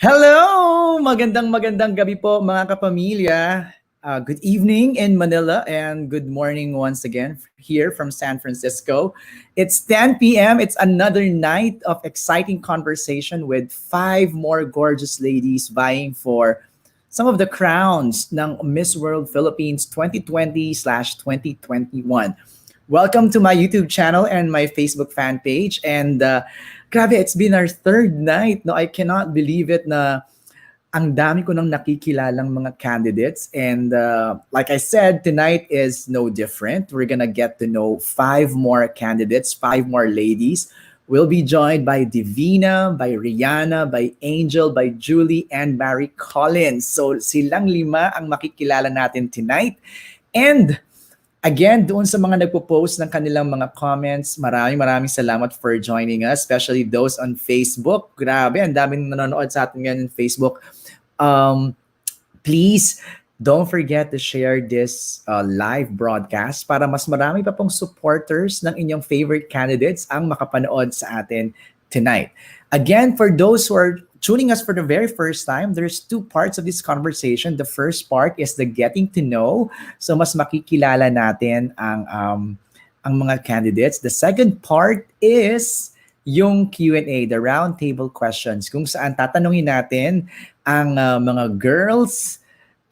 Hello! Magandang gabi po mga kapamilya. Good evening in Manila and good morning once again here from San Francisco. It's 10 p.m. It's another night of exciting conversation with five more gorgeous ladies vying for some of the crowns ng Miss World Philippines 2020/2021. Welcome to my YouTube channel and my Facebook fan page. And grabe, it's been our third night. No, I cannot believe it na ang dami ko nang nakikilalang mga candidates. And like I said, tonight is no different. We're gonna get to know five more candidates, five more ladies. We'll be joined by Divina, by Rihanna, by Angel, by Julie, and Mary Collins. So silang lima ang makikilala natin tonight. And again, doon sa mga nagpo-post ng kanilang mga comments, maraming salamat for joining us, especially those on Facebook. Grabe, ang daming nanonood sa atin ngayon on Facebook. Please, don't forget to share this live broadcast para mas marami pa pong supporters ng inyong favorite candidates ang makapanood sa atin tonight. Again, for those who are tuning us for the very first time, there's two parts of this conversation. The first part is the getting to know. So mas makikilala natin ang mga candidates. The second part is yung Q&A, the round table questions, kung saan tatanungin natin ang mga girls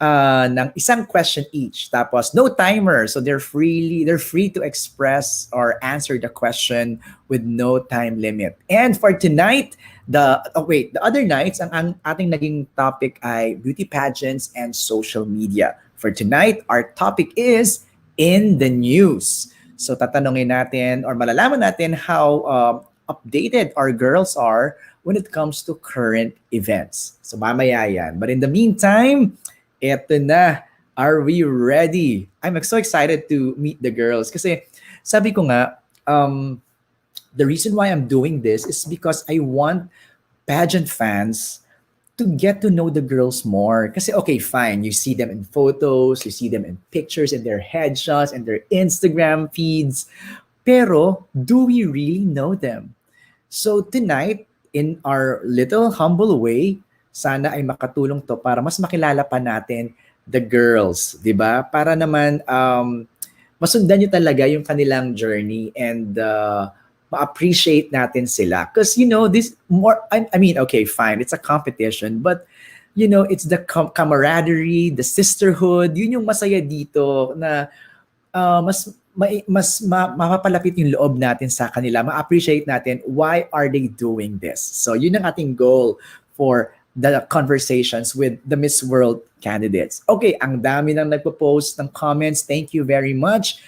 ng isang question each. Tapos no timer, so they're free to express or answer the question with no time limit. And for tonight, the other nights ang ating naging topic ay beauty pageants and social media. For tonight, our topic is in the news. So tatanungin natin or malalaman natin how updated our girls are when it comes to current events. So mamaya yan. But in the meantime, eto na. Are we ready? I'm so excited to meet the girls kasi sabi ko nga, the reason why I'm doing this is because I want pageant fans to get to know the girls more. Kasi okay, fine, you see them in photos, you see them in pictures, in their headshots, and their Instagram feeds. Pero do we really know them? So tonight, in our little humble way, sana ay makatulong to para mas makilala pa natin the girls, 'di ba? Para naman masundan niyo talaga yung kanilang journey and ma-appreciate natin sila. Because this more I mean, okay, fine, it's a competition, but it's the camaraderie, the sisterhood, yun yung masaya dito na mapapalapit yung loob natin sa kanila, ma-appreciate natin why are they doing this. So yun ang ating goal for the conversations with the Miss World candidates. Okay, ang dami nang nagpo-post ng comments. Thank you very much.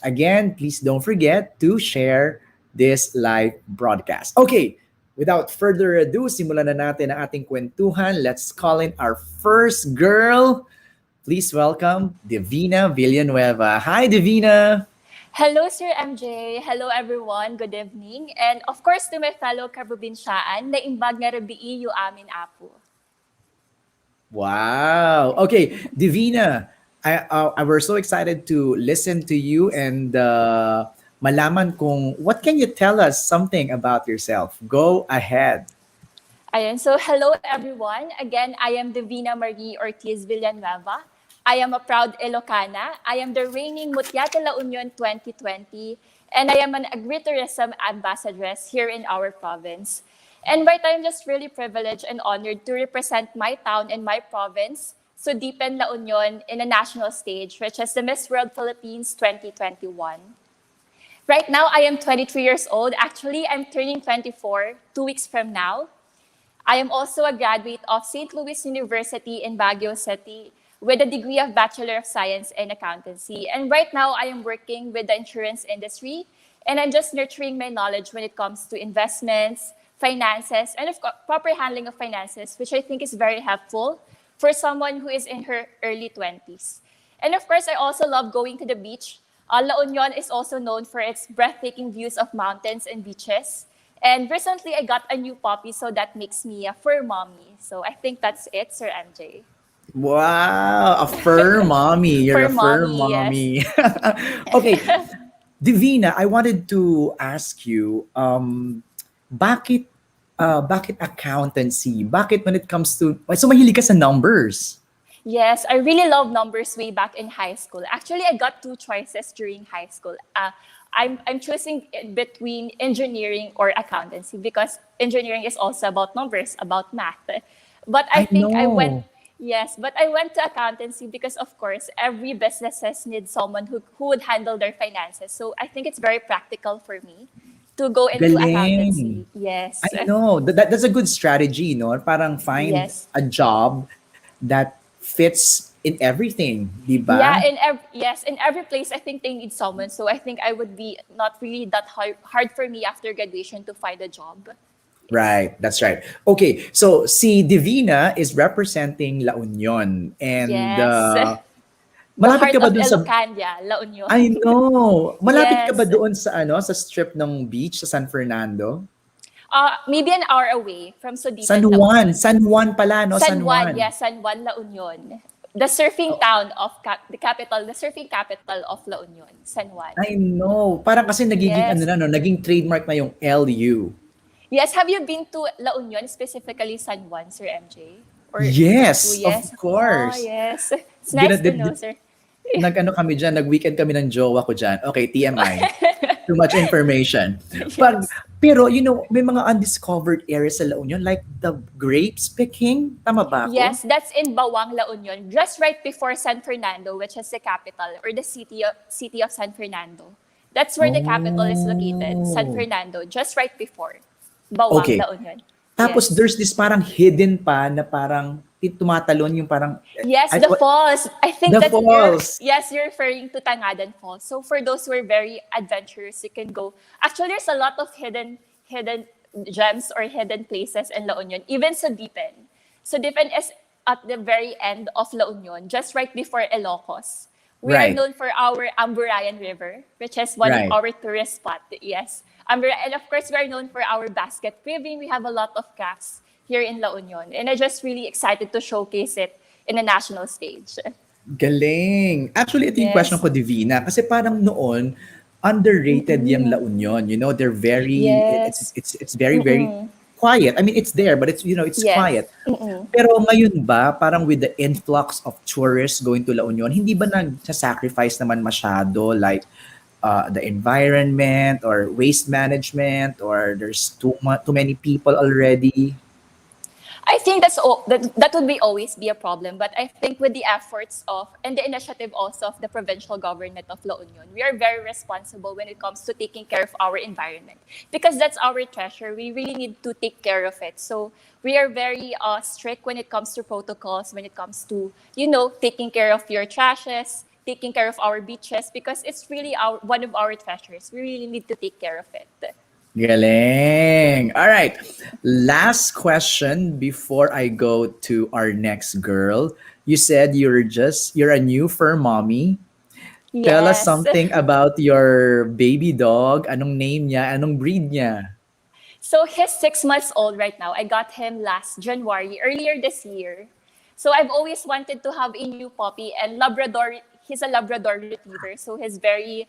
Again, please don't forget to share this live broadcast. Okay, without further ado, simulan na natin ang ating kwentuhan. Let's call in our first girl. Please welcome Divina Villanueva. Hi, Divina. Hello, Sir MJ. Hello, everyone. Good evening. And of course, to my fellow kaprobinsyaan, na imbag nga rabii yu amin apo. Wow. Okay, Divina, we're so excited to listen to you and malaman kung what can you tell us something about yourself? Go ahead. Ayan. So, hello, everyone. Again, I am Divina Marie Ortiz Villanueva. I am a proud Ilocana. I am the reigning Mutyate La Union 2020, and I am an agritourism ambassadress here in our province. And right, I'm just really privileged and honored to represent my town and my province, Sudipen, La Union, in a national stage, which is the Miss World Philippines 2021. Right now, I am 23 years old. Actually, I'm turning 24 2 weeks from now. I am also a graduate of St. Louis University in Baguio City with a degree of Bachelor of Science in Accountancy. And right now, I am working with the insurance industry, and I'm just nurturing my knowledge when it comes to investments, finances, and of course, proper handling of finances, which I think is very helpful for someone who is in her early 20s. And of course, I also love going to the beach. La Union is also known for its breathtaking views of mountains and beaches. And recently, I got a new puppy, so that makes me a fur mommy. So I think that's it, Sir MJ. Wow, a fur mommy. You're Fur a fur mommy, mommy. Okay, Divina, I wanted to ask you, bakit bakit accountancy? Bakit when it comes to, so mahilig ka sa numbers? Yes, I really love numbers way back in high school. Actually, I got two choices during high school. I'm choosing between engineering or accountancy because engineering is also about numbers, about math. But I I think I went know. Yes, but I went to accountancy because of course every businesses need someone who would handle their finances. So I think it's very practical for me to go into Galing. accountancy. Yes. I know. That's a good strategy, no? Parang find Yes. a job that fits in everything, di Yeah, ba? yes, in every place I think they need someone. So I think I would be not really that hard for me after graduation to find a job. Yes. Right, that's right. Okay, so si Divina is representing La Union and Yes. The malapit heart ka ba of dun sa Ilocania, La Union. I know. Malapit ka ba Yes. doon sa sa strip ng beach sa San Fernando? Maybe an hour away from San Sodipan, La Juan, Union. San Juan pala, no? San San Juan, Juan. yes, San Juan, La Union. The surfing Oh, town of the capital, the surfing capital of La Union, San Juan. I know. Parang kasi nagiging ano Yes. na no, naging trademark na yung LU. Yes, have you been to La Union, specifically San Juan, Sir MJ? Or oh, Yes, of yes. Oh, course. yes. It's Gina, nice to know, sir. nag-ano kami dyan, nag-weekend kami ng jowa ko dyan. Okay, TMI. Too much information. Pag, Yes. pero, may mga undiscovered areas sa La Union, like the grapes picking. Tama ba ako? Yes, that's in Bawang, La Union, just right before San Fernando, which is the capital or the city of San Fernando. That's where the capital is located, San Oh. Fernando, just right before Bawang, Okay. La Union. Tapos Yes. there's this parang hidden pa na parang tumatalon yung parang Yes, I, the falls. I think the that falls. you're referring to Tangadan Falls. So for those who are very adventurous, you can go. Actually, there's a lot of hidden gems or hidden places in La Union, even sa Dipen. So Dipen is at the very end of La Union, just right before Ilocos. We are Right. known for our Amburayan River, which is one of Right. our tourist spot. Yes, and of course we are known for our basket weaving. We have a lot of crafts here in La Union, and I'm just really excited to showcase it in a national stage. Galing. Actually, ito yung question Yes. ko, Divina. Kasi parang noon, underrated yung La Union. They're very, Yes. it's very, very quiet. I mean, it's there, but it's Yes. quiet. Pero ngayon ba, parang with the influx of tourists going to La Union, hindi ba nag-sacrifice naman masyado like the environment or waste management or there's too many people already? I think that would be always be a problem. But I think with the efforts of and the initiative also of the provincial government of La Union, we are very responsible when it comes to taking care of our environment because that's our treasure. We really need to take care of it. So we are very strict when it comes to protocols, when it comes to taking care of your trashes, taking care of our beaches because it's really one of our treasures. We really need to take care of it. Galing. All right. Last question before I go to our next girl. You said you're a new fur mommy. Tell us Yes. something about your baby dog. Anong name niya? Anong breed niya? So he's 6 months old right now. I got him last January, earlier this year. So I've always wanted to have a new puppy and Labrador. He's a Labrador retriever, so he's very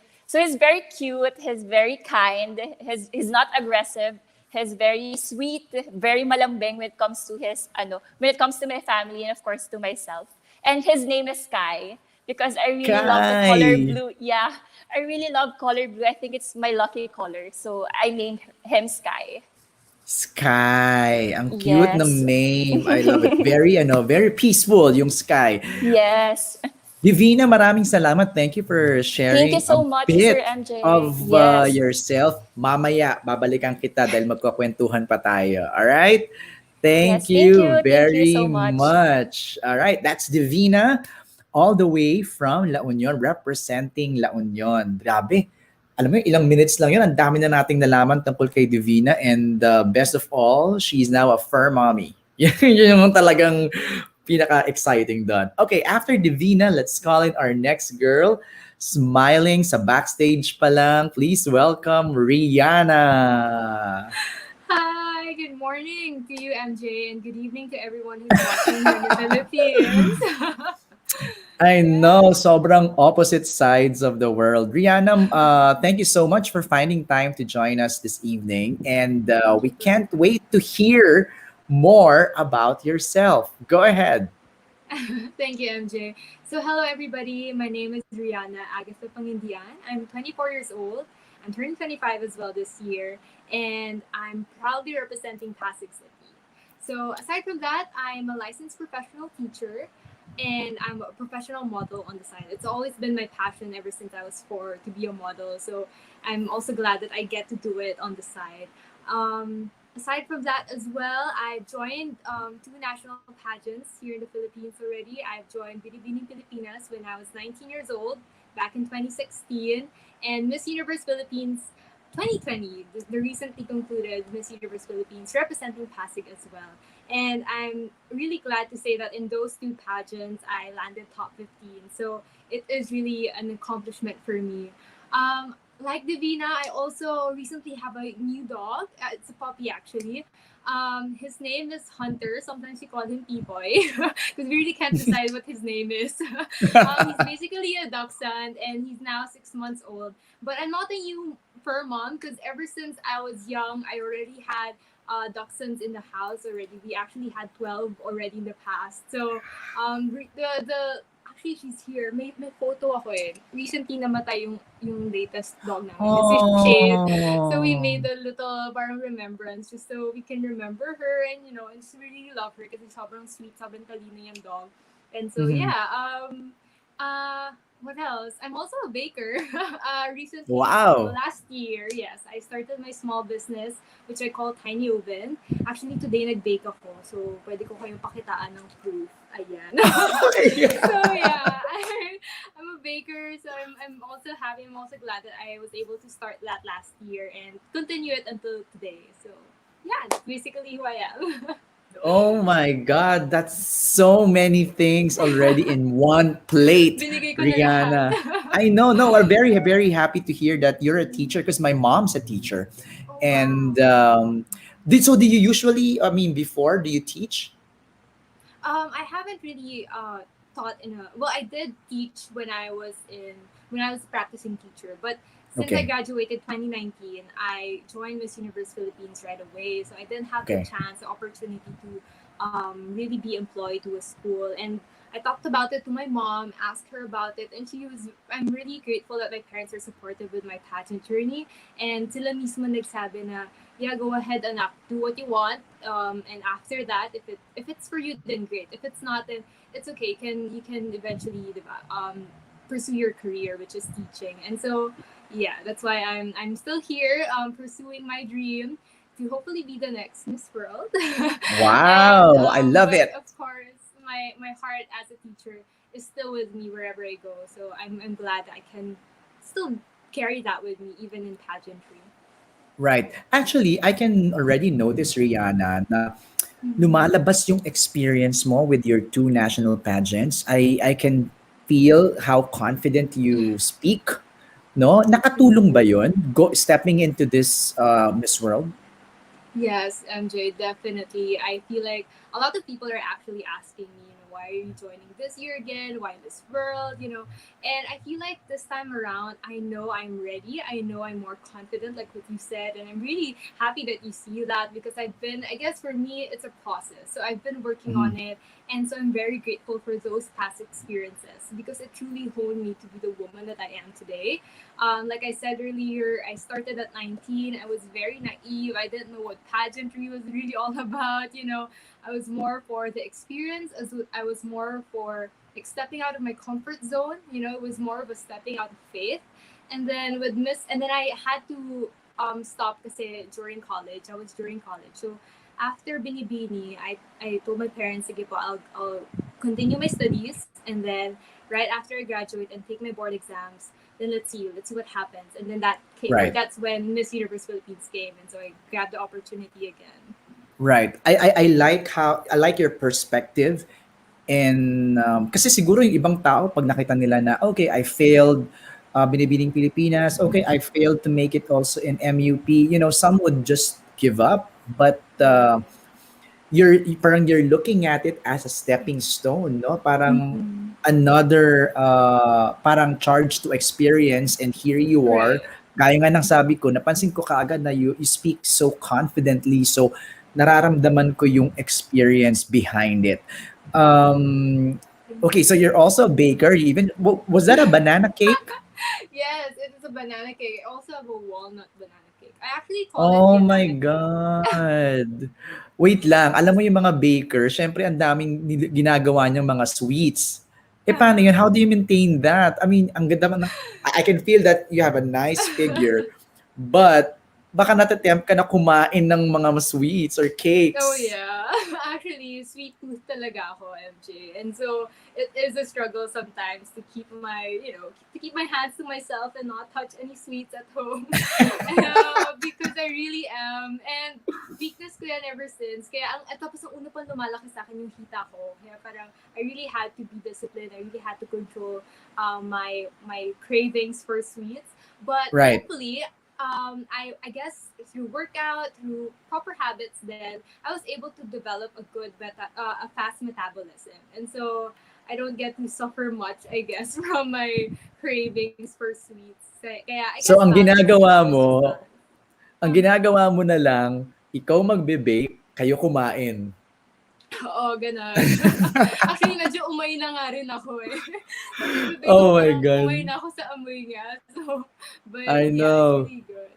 cute. He's very kind. He's not aggressive. He's very sweet, very malambing when it comes to when it comes to my family and of course to myself. And his name is Sky because I really love the color Kai. blue. Yeah, I really love color blue. I think it's my lucky color. So I named him Sky. Sky. Ang cute Yes. ng name. I love it. Very, very peaceful yung Sky. Yes. Divina, maraming salamat. Thank you for Thank you sharing a so much, Sir bit MJ. of Yes. yourself. Mamaya, babalikan kita dahil magkakwentuhan pa tayo. All right? Thank Yes. Thank you. you Thank you very so much. much. All right, that's Divina all the way from La Union, representing La Union. Grabe. Alam mo, ilang minutes lang yun. Ang dami na nating nalaman tungkol kay Divina and best of all, she's now a fur mommy. Yun yung talagang pinaka-exciting doon. Okay, after Divina, let's call in our next girl. Smiling sa backstage pa lang. Please welcome Rihanna. Hi, good morning to you, MJ, and good evening to everyone who's watching here in the Philippines. I Yeah. know, sobrang opposite sides of the world. Rihanna, thank you so much for finding time to join us this evening. And we Sure. can't wait to hear more about yourself. Go ahead. Thank you, MJ. So, hello, everybody. My name is Rihanna Agatha Pangindian. I'm 24 years old. I'm turning 25 as well this year. And I'm proudly representing Pasig City. So, aside from that, I'm a licensed professional teacher and I'm a professional model on the side. It's always been my passion ever since I was four to be a model. So, I'm also glad that I get to do it on the side. Aside from that as well, I've joined two national pageants here in the Philippines already. I've joined Binibining Pilipinas when I was 19 years old back in 2016 and Miss Universe Philippines 2020, the recently concluded Miss Universe Philippines representing Pasig as well. And I'm really glad to say that in those two pageants, I landed top 15. So it is really an accomplishment for me. Like Divina, I also recently have a new dog. It's a puppy actually. His name is Hunter. Sometimes we call him P-Boy because we really can't decide what his name is. He's basically a dachshund and he's now 6 months old. But I'm not a new fur mom because ever since I was young, I already had dachshunds in the house already. We actually had 12 already in the past. So the actually she's here. May photo ako eh. Recently namatay yung latest dog namin. It's si Shade. So we made Oh. a little parang remembrance just so we can remember her and and just really love her kasi sobrang sweet, sobrang talino yung dog. And so Mhm. yeah, what else? I'm also a baker. Recently, Wow. last year, yes, I started my small business which I call Tiny Oven. Actually, today nag-bake ako. So, pwede ko kayong pakitaan ng proof. Ayan. So, yeah, I'm a baker. So, I'm also happy. I'm also glad that I was able to start that last year and continue it until today. So, yeah, that's basically who I am. Oh my God, that's so many things already in one plate, Binigay ko na lahat. Rihanna. I know, no, we're very, very happy to hear that you're a teacher because my mom's a teacher. Oh, wow. And do you usually, I mean, before, do you teach? I haven't really taught in a well. I did teach when I was practicing teacher, but since I Okay, graduated 2019, I joined Miss Universe Philippines right away. So I didn't have the okay, chance, the opportunity to really be employed to a school. And I talked about it to my mom, asked her about it, and she was. I'm really grateful that my parents are supportive with my pageant journey. And sila mismo nagsabi na, yeah, go ahead, anak, do what you want. And after that, if it's for you, then great. If it's not, then it's okay. You can eventually pursue your career, which is teaching. And so, yeah, that's why I'm still here, pursuing my dream to hopefully be the next Miss World. And wow, I love but it. of course, my heart as a teacher is still with me wherever I go. So I'm glad that I can still carry that with me even in pageantry. Right. Actually, I can already notice, Rihanna, na Mm-hmm. lumalabas yung experience mo with your two national pageants. I can feel how confident you speak. No? Nakatulong ba yun? Stepping into this Miss World? Yes, MJ, definitely. I feel like a lot of people are actually asking me, why are you joining this year again? Why this world? And I feel like this time around, I know I'm ready. I know I'm more confident, like what you said. And I'm really happy that you see that because I guess for me, it's a process. So I've been working Mhm. on it. And so I'm very grateful for those past experiences because it truly honed me to be the woman that I am today. Like I said earlier, I started at 19. I was very naive. I didn't know what pageantry was really all about. I was more for the experience, as I was more for like stepping out of my comfort zone. It was more of a stepping out of faith. And then and then I had to stop kasi during college. I was during college. So after Binibini, I told my parents, sige po, I'll continue my studies. And then right after I graduate and take my board exams, then let's see what happens. And then Right. that's when Miss Universe Philippines came, and so I grabbed the opportunity again. Right. I like how I like your perspective. And kasi siguro yung ibang tao pag nakita nila na okay, I failed Binibining Pilipinas, okay, I failed to make it also in MUP, some would just give up. But you're looking at it as a stepping stone, no? Parang Mm-mm. another parang charge to experience, and here you are. Right. Gaya nga ng sabi ko, napansin ko kaagad na you speak so confidently. So nararamdaman ko yung experience behind it. Thank Okay, so you. you're also a baker. You even was that a banana cake? Yes, it is a banana cake. I also have a walnut banana cake. I actually call it Oh my banana cake. God. Wait lang, alam mo yung mga baker, syempre ang daming ginagawa niyang mga sweets. Eh paano yun? How do you maintain that? I mean, ang ganda man I can feel that you have a nice figure, but baka natatempt ka na kumain ng mga sweets or Oh cakes. yeah, actually, sweet tooth talaga ako, MJ. And so it is a struggle sometimes to keep my, to keep my hands to myself and not touch any sweets at home. Because I really am. And weakness ko yan ever since. Kaya tapos ang una pang lumalaki sa akin yung hita ko. Kaya parang I really had to be disciplined. I really had to control my cravings for sweets. But Right. thankfully, I guess through workout, through proper habits, then I was able to develop a good a fast metabolism, and so I don't get to suffer much, I guess, from my cravings for sweets. Kaya I So guess ang balance. It's ginagawa always just mo, balance. ang ginagawa mo na lang, ikaw magbe-bake, kayo kumain. Oo, ganun. Actually, medyo umay na nga rin ako eh. Nag-bake Oh ako, my parang God. umay na ako sa amoy niya. So, but I yeah, it's know. really good.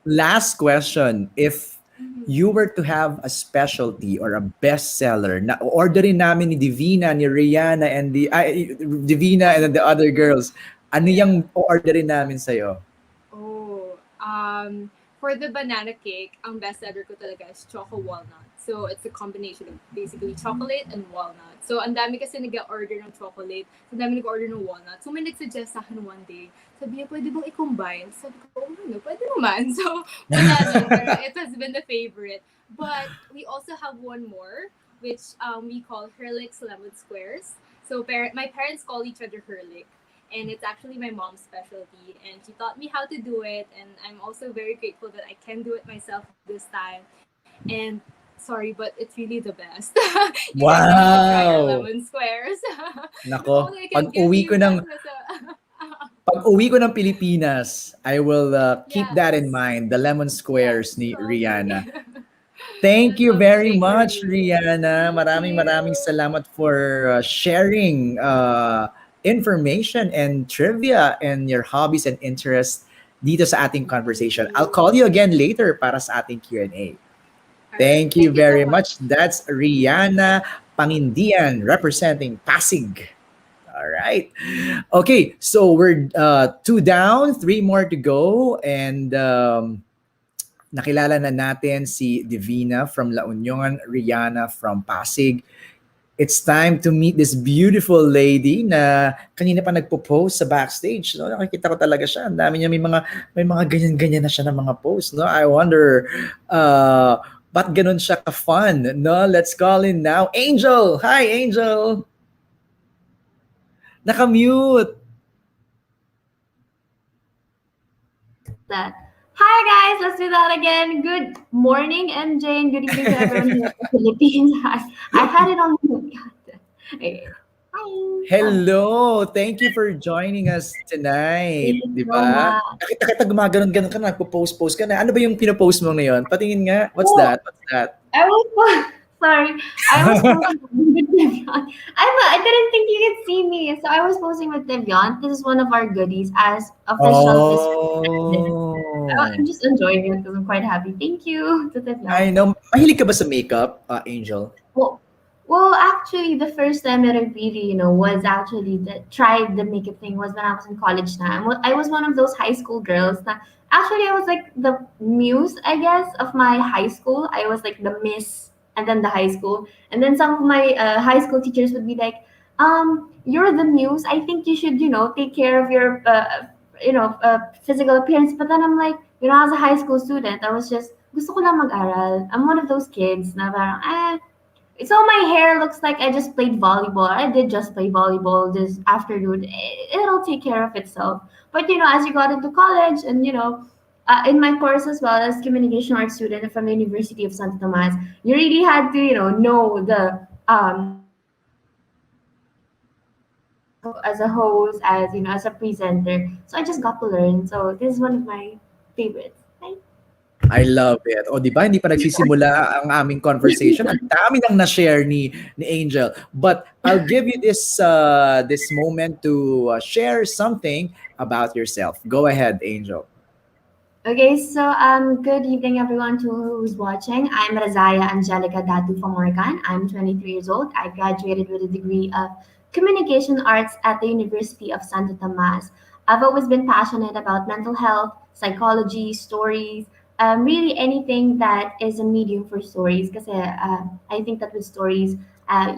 Last question. If Mhm. you were to have a specialty or a bestseller na orderin namin ni Divina, ni Rihanna, and Divina and the other girls, ano Yeah. yung orderin namin sa'yo? Oh, for the banana cake, ang best seller ko talaga is choco walnut. So it's a combination of basically chocolate and walnut. So ang dami kasi nag-order ng chocolate, ang dami nag-order ng walnut. So may nag-suggest sa akin one day, sabi niya, pwede bang i-combine? Sabi ko, oh, ano, pwede naman. So wala lang, pero it has been the favorite. But we also have one more, which we call Hurlick's Lemon Squares. So my parents call each other Hurlick, and it's actually my mom's specialty, and she taught me how to do it, and I'm also very grateful that I can do it myself this time. And sorry, but it's really the best. You guys need to try our Wow! lemon squares. If Nako, only I can give you pag uwi ko ng Pilipinas, I will keep that in yes, mind, the lemon yes, squares ni totally. Rihanna. Thank I'd you love to very bake for much, you. Rihanna. Thank Maraming you. salamat for sharing information and trivia and your hobbies and interests dito sa ating Thank conversation. I'll you. call you again later para sa ating Q&A. All right. Thank you Thank you so very much. much. That's Rihanna Pangindian representing Pasig. All right. Okay, so we're two down, three more to go, and nakilala na natin si Divina from La Union, Rihanna from Pasig. It's time to meet this beautiful lady na kanina pa nagpo-post sa backstage. No? Nakikita ko talaga siya. Ang dami niya, may mga ganyan-ganyan na siya ng mga posts. No? I wonder, ba't ganun siya ka-fun? No? Let's call in now, Angel! Hi, Angel! Naka-mute! That. Hi guys, let's do that again. Good morning, MJ, and good evening to everyone here in the Philippines. I had it on mute. Okay. Hi. Hello! Thank you for joining us tonight. Thank you Di so ba? much. Nakita kita gumaganon-ganon ka na, nagpo-post-post ka na. Ano ba yung pinopost mo ngayon? Patingin nga. What's Oh, that? What's that? I was sorry. I was posting with Devion. I didn't think you could see me, so I was posting with Devion. This is one of our goodies as official business. Oh. I'm just enjoying it because I'm quite happy. Thank you to I Devion. know. Mahilig ka ba sa makeup, Angel? Well, well, actually, the first time that I really, was actually tried the makeup thing was when I was in college now. I was one of those high school girls. Actually, I was like the muse, I guess, of my high school. I was like the miss, and then the high school, and then some of my high school teachers would be like, you're the muse. I think you should, take care of your, physical appearance." But then I'm like, as a high school student, I was just gusto ko lang mag-aral. I'm one of those kids na parang, so my hair looks like I just played volleyball. I did just play volleyball this afternoon. It'll take care of itself. But as you got into college and in my course as well as communication arts student from the University of Santo Tomas, you really had to, know the as a host, as as a presenter. So I just got to learn. So this is one of my favorites. Right? I love it. O, di ba? Hindi pa nagsisimula ang aming conversation. Ang dami nang na-share ni Angel. But I'll give you this moment to share something about yourself. Go ahead, Angel. Okay, so good evening everyone to who's watching. I'm Razaya Angelica Datu Famorgan. I'm 23 years old. I graduated with a degree of communication arts at the University of Santo Tomas. I've always been passionate about mental health, psychology, stories, really anything that is a medium for stories. Because I think that with stories,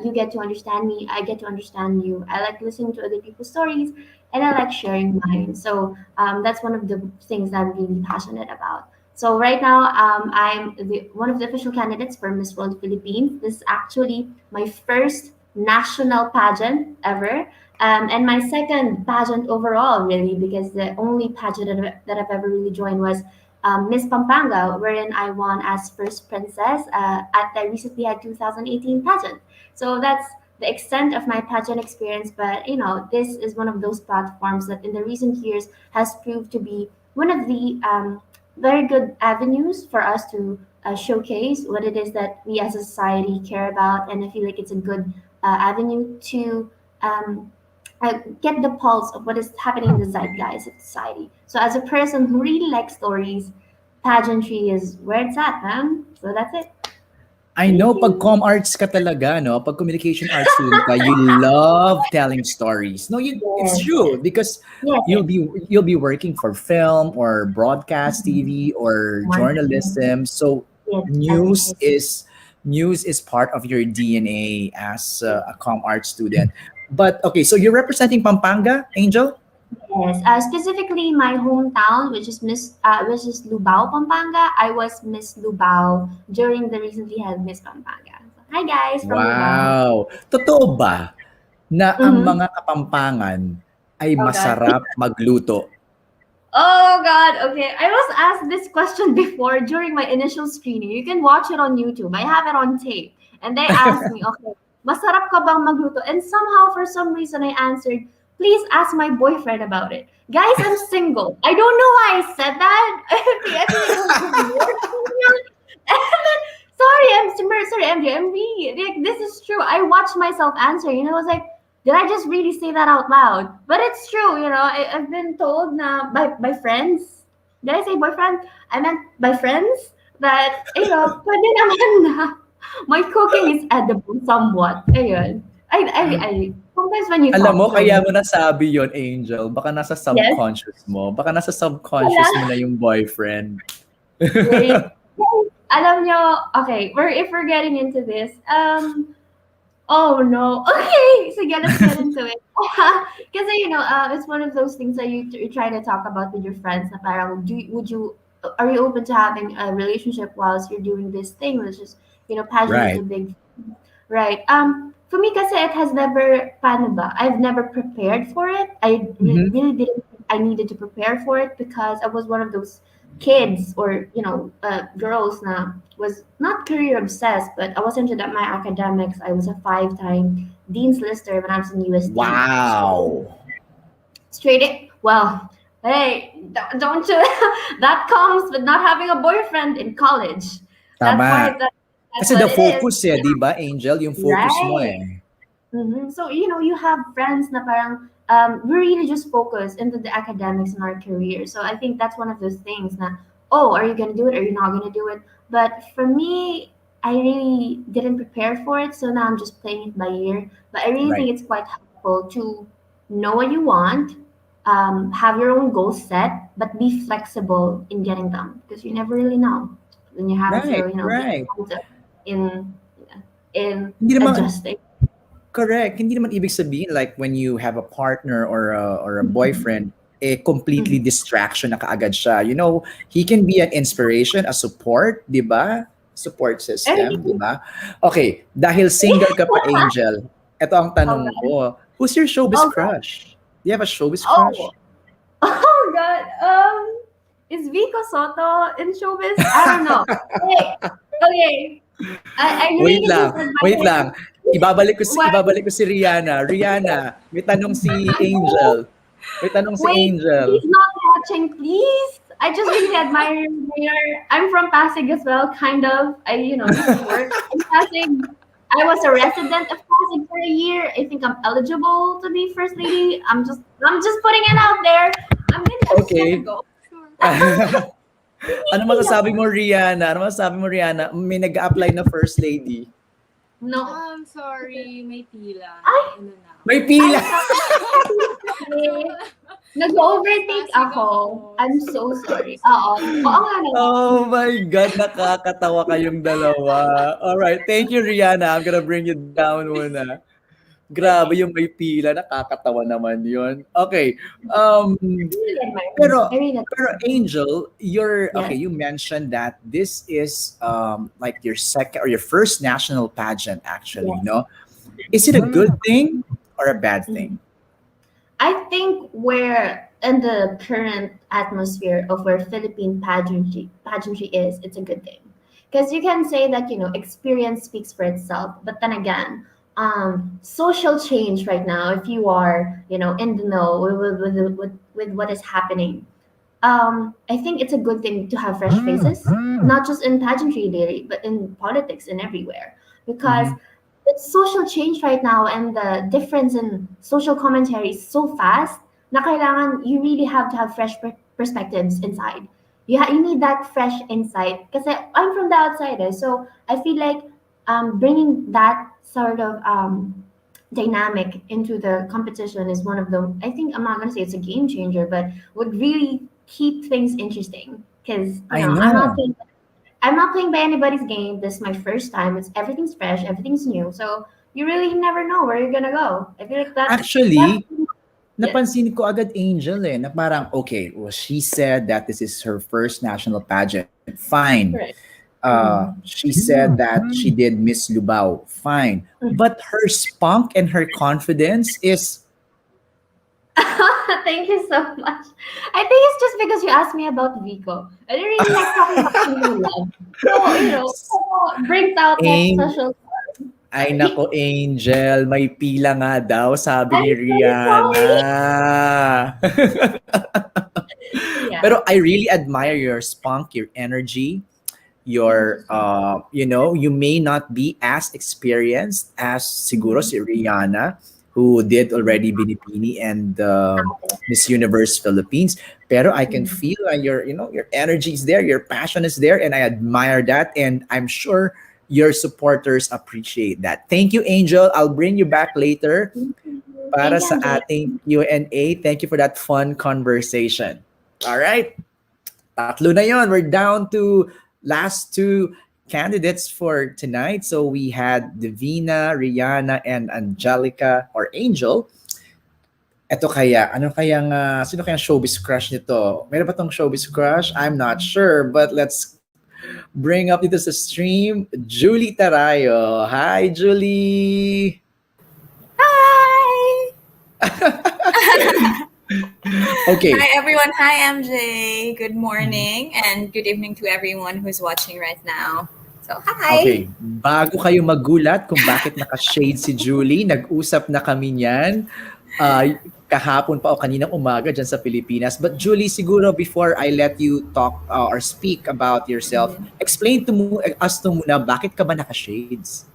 you get to understand me, I get to understand you. I like listening to other people's stories, and I like sharing mine. So that's one of the things that I'm really passionate about. So right now, I'm one of the official candidates for Miss World Philippines. This is actually my first national pageant ever, and my second pageant overall, really, because the only pageant that I've ever really joined was Miss Pampanga, wherein I won as first princess at the recently had 2018 pageant. So that's the extent of my pageant experience. But this is one of those platforms that in the recent years has proved to be one of the very good avenues for us to showcase what it is that we as a society care about, and I feel like it's a good avenue to get the pulse of what is happening in the zeitgeist of society. So as a person who really likes stories, pageantry is where it's at, man. So that's it. I know pag com arts ka talaga, no? Pag communication arts student ka, you love telling stories. No, it's Yes. true because Yes. you'll be working for film or broadcast TV or Wonderful. journalism. So Yes. news is news is part of your DNA as a com arts student. But okay, so you're representing Pampanga, Angel? Yes. Specifically, my hometown, which is Lubao, Pampanga. I was Miss Lubao during the recently held Miss Pampanga. So, hi guys from Lubao. Wow. Totoo ba na ang Mhm. mga Kapampangan ay Oh God. masarap magluto? Oh God. Okay. I was asked this question before during my initial screening. You can watch it on YouTube. I have it on tape. And they asked me, okay, masarap ka bang magluto? And somehow, for some reason, I answered, please ask my boyfriend about it. Guys, I'm single. I don't know why I said that. I feel like it was weird. And then, sorry, MJ. I'm really, like, this is true. I watched myself answering, and I was like, did I just really say that out loud? But it's true, I've been told by friends. Did I say boyfriend? I meant by friends that, pwede naman na. My cooking is edible somewhat. Ayun. I sometimes when you Alam mo, talk, kaya mo nasabi yon Angel. Baka nasa subconscious mo. Baka nasa subconscious mo na yung boyfriend. wait, alam nyo, okay, if we're getting into this, oh no. Okay, so let's get into it. Because it's one of those things that you try to talk about with your friends. Na parang, are you open to having a relationship whilst you're doing this thing, which is pageant Right. is a big, right? For me, kasi it has never, paano ba? I've never prepared for it. I Mhm. really didn't. I needed to prepare for it because I was one of those kids or girls na was not career obsessed, but I was into my academics. I was a 5-time dean's lister when I was in UST. Wow. Straight it. Well, hey, don't you? That comes with not having a boyfriend in college. That's why. Tama. That's Kasi what the it is. focus di ba, Angel? Yung focus mo Right. So you have friends na parang we really just focus into the academics in our career. So I think that's one of those things na, oh, are you gonna do it? Are you not gonna do it? But for me, I really didn't prepare for it, so now I'm just playing it by ear. But I really Right. think it's quite helpful to know what you want, have your own goals set, but be flexible in getting them because you never really know when you have Right, to, right. be in Hindi naman, adjusting. correct. Hindi naman ibig sabihin like when you have a partner or a boyfriend, completely distraction na kaagad siya. He can be an inspiration, a support, di ba? Support system, di ba? Okay, dahil single ka pa, Angel, ito ang tanong ko. Who's your showbiz Oh, God. crush? Do you have a showbiz Oh. crush? Oh God. is Vico Soto in showbiz? I don't know. Okay. I Wait really lang, just wait admire lang. what Ibabalik ko si Rihanna. Rihanna, may tanong si Angel. May tanong si wait, Angel. he's not watching, please. I just really admire your. I'm from Pasig as well, kind of. I, used to work in Pasig. I was a resident of Pasig for a year. I think I'm eligible to be first lady. I'm just putting it out there. I'm just gonna Okay. go. Sure. Ano masasabi mo, Rihanna? Ano masasabi mo, Rihanna? May nag-apply na first lady. No, I'm sorry, may pila. Ay! Ano na. May I'm pila! sorry. Nag-overtake ako. I'm so sorry. Oo. Oo nga naman. Oh my God, nakakatawa kayong dalawa. Alright, thank you, Rihanna. I'm gonna bring you down muna. Grabe yung may pila, nakakatawa naman yun. Okay, I really admire him. pero I really admire pero Angel, Yes. you mentioned that this is like your second or your first national pageant actually, Yes. no? Is it a good thing or a bad thing? I think we're in the current atmosphere of where Philippine pageantry is, it's a good thing. Because you can say that, experience speaks for itself. But then again, social change right now, if you are, in the know with what is happening, I think it's a good thing to have fresh faces, not just in pageantry daily, but in politics and everywhere. Because the social change right now and the difference in social commentary is so fast na kailangan you really have to have fresh perspectives inside. You need that fresh insight. Because I'm from the outside, so I feel like bringing that sort of dynamic into the competition is one of the. I think I'm not gonna say it's a game changer, but would really keep things interesting. Because I I'm not know. I'm not playing by anybody's game. This is my first time. It's everything's fresh, everything's new. So you really never know where you're gonna go. I feel like that's Actually, yes. napansin ko agad Angel na parang, okay, well, she said that this is her first national pageant. Fine. Correct. She said that she did Miss Lubao. Fine. But her spunk and her confidence is, Thank you so much. I think it's just because you asked me about Vico. I didn't really like talking about female love. So, so brings out that Ang- special. ay nako Angel, may pila nga daw, sabi ni I'm so Rihanna. Yeah. Pero I really admire your spunk, your energy, your you may not be as experienced as siguro si Rihanna, who did already Binipini and Miss Universe Philippines, pero I can feel your your energy is there, your passion is there, and I admire that, and I'm sure your supporters appreciate that. Thank you, Angel. I'll bring you back later para Thank you, sa Angel. ating Q&A. Thank you for that fun conversation. All right. Tatlo na yon. We're down to last two candidates for tonight. So we had Divina, Rihanna, and Angelica or Angel. Eto kaya, sino kayang showbiz crush nito? Meron ba tong showbiz crush? I'm not sure, but let's bring up dito sa stream, Julie Tarayo. Hi, Julie! Hi! Okay. Hi everyone. Hi MJ. Good morning and good evening to everyone who's watching right now. So, hi! Okay, bago kayo magulat kung bakit naka-shade si Julie, nag-usap na kami niyan kahapon pa o kaninang umaga dyan sa Pilipinas. But Julie, siguro before I let you talk or speak about yourself, explain to us to muna, bakit ka ba naka-shades?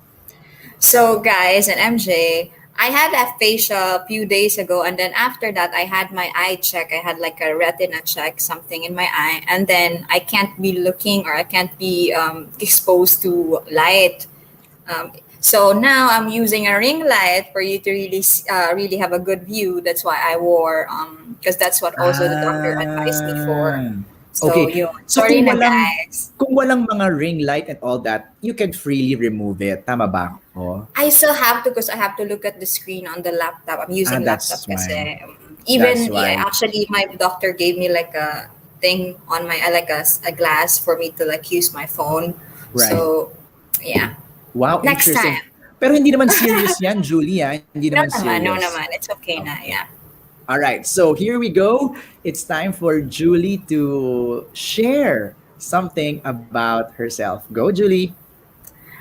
So guys and MJ, I had a facial a few days ago, and then after that I had my eye check. I had like a retina check, something in my eye, and then I can't be looking or I can't be exposed to light. So now I'm using a ring light for you to really have a good view. That's why I wore because that's what also the doctor advised me for. So Okay. yun. So Sorry kung na walang, guys. kung walang mga ring light and all that, you can freely remove it. Tama ba ako? I still have to because I have to look at the screen on the laptop. I'm using That's laptop kasi why. even That's why. actually my doctor gave me like a thing on my like a glass for me to like use my phone. Right. So yeah. Wow, Next interesting. time. Pero hindi naman serious yan, Julie. Hindi naman serious. No naman. It's okay na. Yeah. All right, so here we go. It's time for Julie to share something about herself. Go, Julie.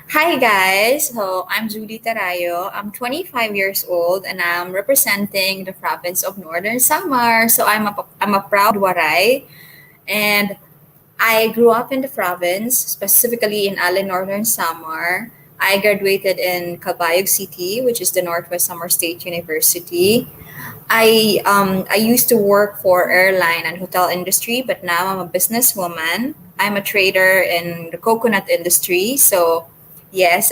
Hi guys, so I'm Julie Tarayo. I'm 25 years old and I'm representing the province of Northern Samar. So I'm a proud Waray, and I grew up in the province, specifically in Ale, Northern Samar. I graduated in Calbayog City, which is the Northwest Samar State University. I used to work for airline and hotel industry, but now I'm a businesswoman. I'm a trader in the coconut industry. So yes,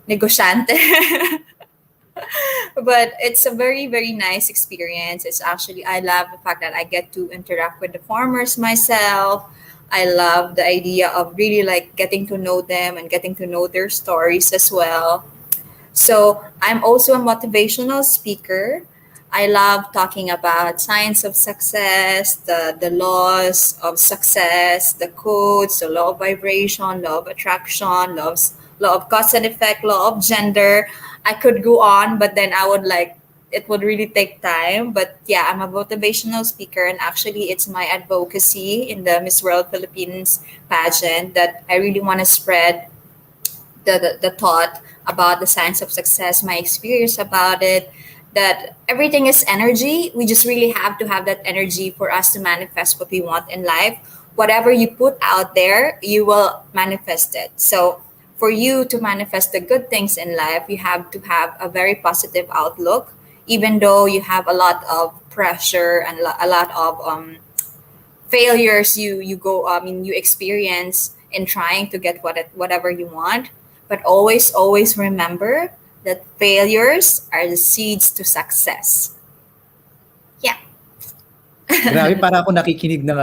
negosyante. But it's a very very nice experience. It's actually, I love the fact that I get to interact with the farmers myself. I love the idea of really like getting to know them and getting to know their stories as well. So I'm also a motivational speaker. I love talking about science of success, the laws of success, the codes, the law of vibration, law of attraction, law of cause and effect, law of gender. I could go on, but then I would like, it would really take time. But yeah, I'm a motivational speaker, and actually it's my advocacy in the Miss World Philippines pageant that I really want to spread the thought about the science of success, my experience about it, that everything is energy. We just really have to have that energy for us to manifest what we want in life. Whatever you put out there, you will manifest it. So for you to manifest the good things in life, you have to have a very positive outlook, even though you have a lot of pressure and a lot of failures you experience in trying to get whatever you want. But always remember that failures are the seeds to success. Yeah. Grabe, para ako nakikinig ng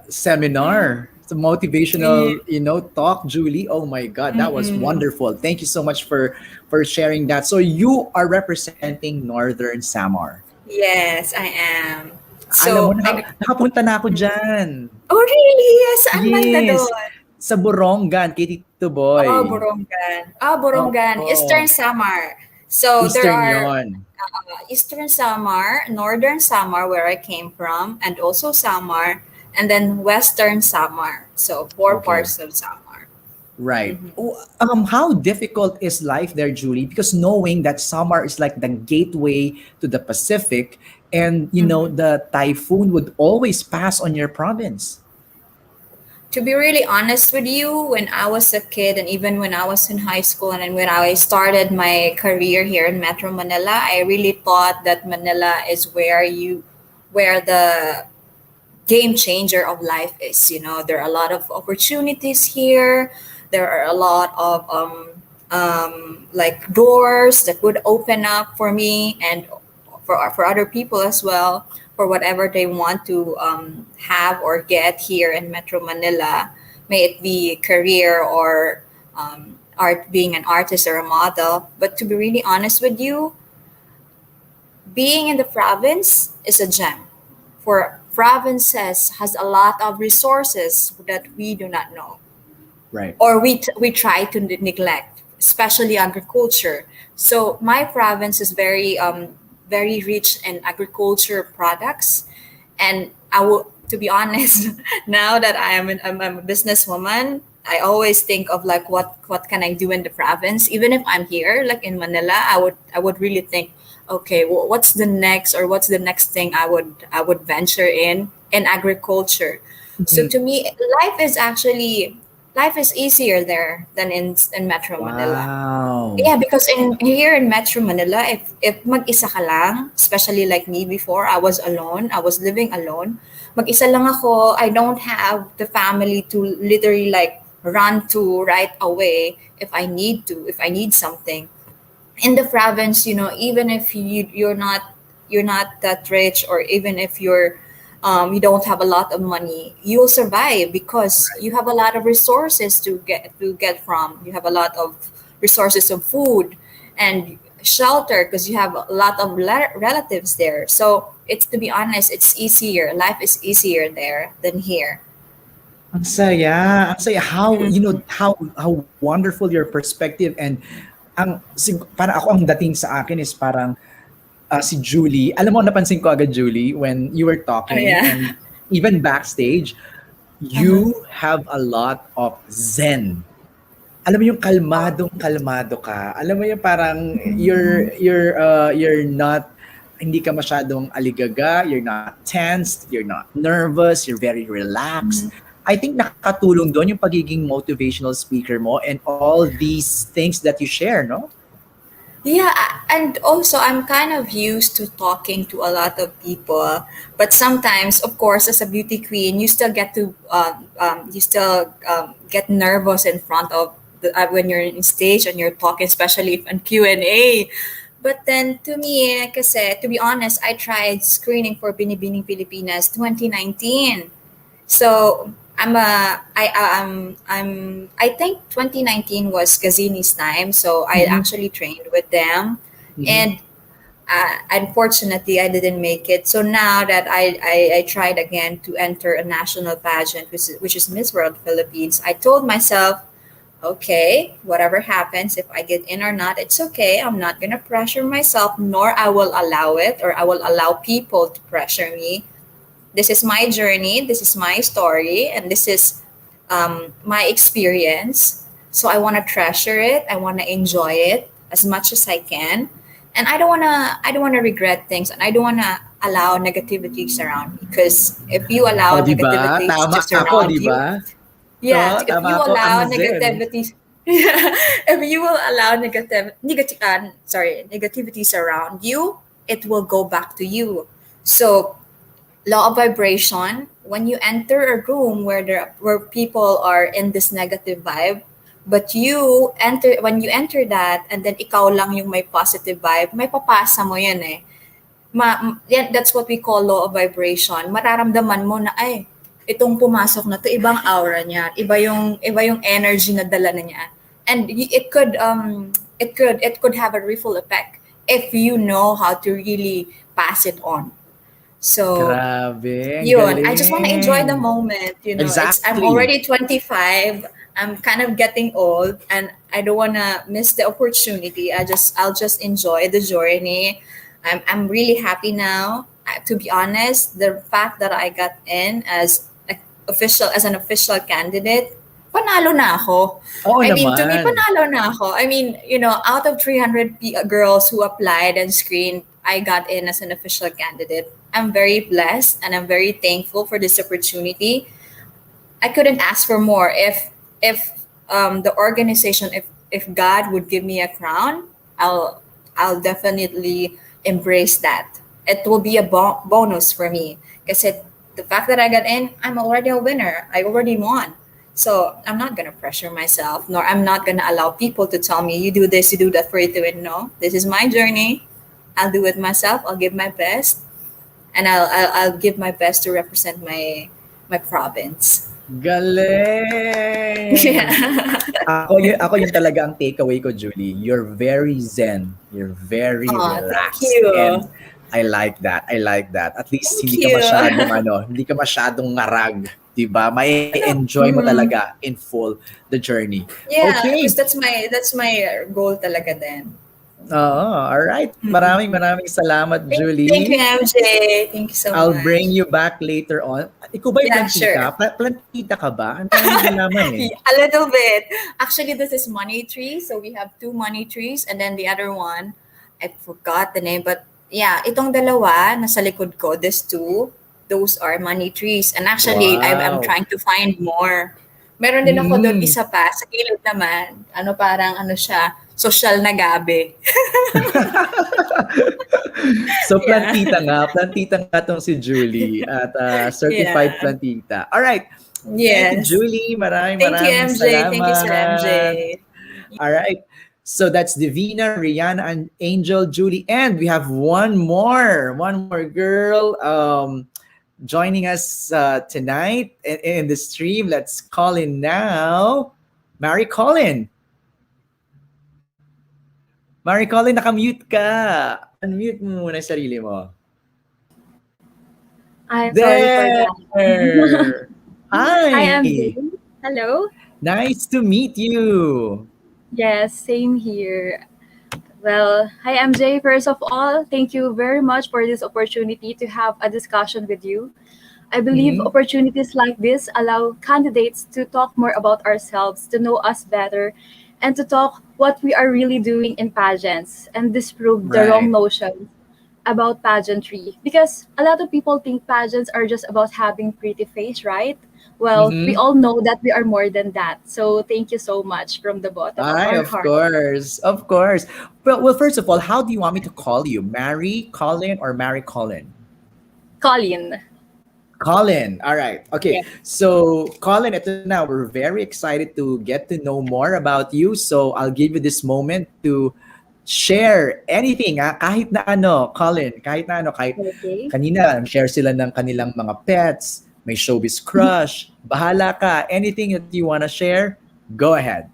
seminar. It's a motivational, talk, Julie. Oh my God, that was wonderful. Thank you so much for sharing that. So you are representing Northern Samar. Yes, I am. Alam mo, So, nakapunta na ako dyan. oh really? Yes, saan banda Yes. doon? Sa Borongan, kay Tito Boy. Oh, Borongan. Oh, Borongan. Oo. Eastern Samar. So there Eastern are yon. Eastern Samar, Northern Samar, where I came from, and also Samar, and then Western Samar. So four Okay. parts of Samar. Right. How difficult is life there, Julie? Because knowing that Samar is like the gateway to the Pacific, and the typhoon would always pass on your province. To be really honest with you, when I was a kid and even when I was in high school and then when I started my career here in Metro Manila, I really thought that Manila is where the game changer of life is. There are a lot of opportunities here. There are a lot of like doors that would open up for me and for other people as well, for whatever they want to have or get here in Metro Manila, may it be career or being an artist or a model. But to be really honest with you, being in the province is a gem. For provinces has a lot of resources that we do not know, Right. or we try to neglect, especially agriculture. So my province is very rich in agriculture products, and I will, to be honest, now that I'm a businesswoman, I always think of like what can I do in the province. Even if I'm here, like in Manila, I would really think, okay, what's the next thing I would venture in agriculture. So to me, life is easier there than in Metro Manila. Wow. Yeah, because here in Metro Manila, if mag-isa ka lang, especially like me before, I was alone. I was living alone. Mag-isa lang ako. I don't have the family to literally like run to right away if I need something. In the province, even if you're not that rich, or even if you don't have a lot of money, you'll survive because you have a lot of resources to get from. You have a lot of resources of food and shelter because you have a lot of relatives there. So it's, to be honest, it's easier. Life is easier there than here. Ang saya. Ang saya. How, how wonderful your perspective, and para ako ang dating sa akin is parang si Julie, alam mo, napansin ko agad, Julie, when you were Oh talking yeah. and even backstage, you have a lot of zen. Alam mo yung kalmadong-kalmado ka. Alam mo yung parang you're not, hindi ka masyadong aligaga, you're not tensed, you're not nervous, you're very relaxed. I think nakakatulong doon yung pagiging motivational speaker mo and all these things that you share, no? Yeah, and also I'm kind of used to talking to a lot of people, but sometimes, of course, as a beauty queen, you still get to get nervous in front of when you're in stage and you're talking, especially if on Q&A. But then to me, kasi to be honest, I tried screening for Binibining Pilipinas 2019. So I think 2019 was Gazini's time. So I actually trained with them, and unfortunately I didn't make it. So now that I tried again to enter a national pageant, which is Miss World Philippines, I told myself, okay, whatever happens, if I get in or not, it's okay. I'm not gonna pressure myself, nor I will allow it, or I will allow people to pressure me. This is my journey, this is my story, and this is my experience. So I want to treasure it. I want to enjoy it as much as I can, and I don't want to regret things, and I don't want to allow negativities around me. Because if you allow O, di ba? negativities Tama to ako, surround di you, ba? yeah, No, if tama you ako, allow ang zen. negativities, if you will allow negativities around you, it will go back to you. So law of vibration, when you enter a room where people are in this negative vibe, but when you enter that, and then ikaw lang yung may positive vibe, may papasa mo yan eh. That's what we call law of vibration. Mararamdaman mo na, ay, itong pumasok na to, ibang aura niya, iba yung energy na dala na niya. And it could have a ripple effect if you know how to really pass it on. So Grabe, ang yun, I just want to enjoy the galing. moment. I'm Exactly. already 25. I'm kind of getting old, and I don't want to miss the opportunity. I'll just enjoy the journey. I'm really happy now. To be honest, the fact that I got in as an official candidate, panalo na ako. Oo I mean, to me, naman. panalo na ako. I mean, out of 300 girls who applied and screened, I got in as an official candidate. I'm very blessed and I'm very thankful for this opportunity. I couldn't ask for more. If the organization, if God would give me a crown, I'll definitely embrace that. It will be a bonus for me because the fact that I got in, I'm already a winner. I already won. So I'm not gonna pressure myself, nor I'm not gonna allow people to tell me you do this, you do that for you to win. No, this is my journey. I'll do it myself. I'll give my best, and I'll give my best to represent my province. Galing! Yeah. Ako yun talaga ang takeaway ko, Julie. You're very zen. You're very Aw, thank relaxed. you. And I like that. I like that. At least Thank hindi ka you. hindi ka masyadong ngarag. Diba? May enjoy mo talaga in full the journey. Yeah, Okay. because that's my goal talaga then. Oo, alright. Maraming salamat, Julie. Thank you, MJ. Thank you so I'll much. bring you back later on. Ikaw ba yung Yeah, plantita? sure. Plantita ka ba? Ang tanong nalaman eh. A little bit. Actually, this is money tree. So we have 2 money trees, and then the other one, I forgot the name, but yeah, itong dalawa nasa likod ko, these 2, those are money trees. And actually, I'm Wow. trying to find more. Meron din ako doon Mm. isa pa sa gilid naman. Parang siya, social na gabi. So Yeah. plantita nga tong si Julie at certified Yeah. plantita. All right. Thank you, Yes. Julie. Maraming Thank you, MJ. Thank you, Sir salamat. MJ. All right. So that's Divina, Rihanna, and Angel, Julie, and we have one more girl joining us tonight in the stream. Let's call in now. Mary Colin. Mary Colin, nakamute ka. Unmute mo muna yung sarili mo. I'm sorry for that. There! Hi! Hi, MJ. Hello. Nice to meet you. Yes, same here. Well, hi MJ. First of all, thank you very much for this opportunity to have a discussion with you. I believe Mhm. opportunities like this allow candidates to talk more about ourselves, to know us better, and to talk what we are really doing in pageants and disprove the wrong Right. notions about pageantry. Because a lot of people think pageants are just about having pretty face, right? Well, we Mhm. all know that we are more than that. So thank you so much from the bottom of Ay, our of heart. course. Of course. Well, first of all, how do you want me to call you? Mary, Colin, or Mary Colin? Colin. Colin. All right. Okay. Yeah. So, Colin, ito na. We're very excited to get to know more about you. So, I'll give you this moment to share anything, kahit na ano, Colin, kahit na ano, kahit Okay. kanina, share sila ng kanilang mga pets, may showbiz crush, bahala ka, anything that you wanna share, go ahead.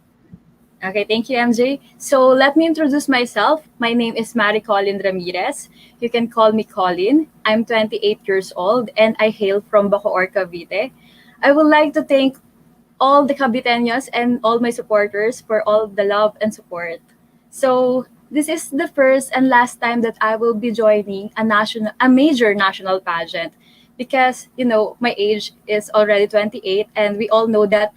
Okay, thank you, MJ. So let me introduce myself. My name is Mary Colin Ramirez. You can call me Colin. I'm 28 years old and I hail from Bacoor, Cavite. I would like to thank all the Caviteños and all my supporters for all the love and support. So this is the first and last time that I will be joining a major national pageant because my age is already 28 and we all know that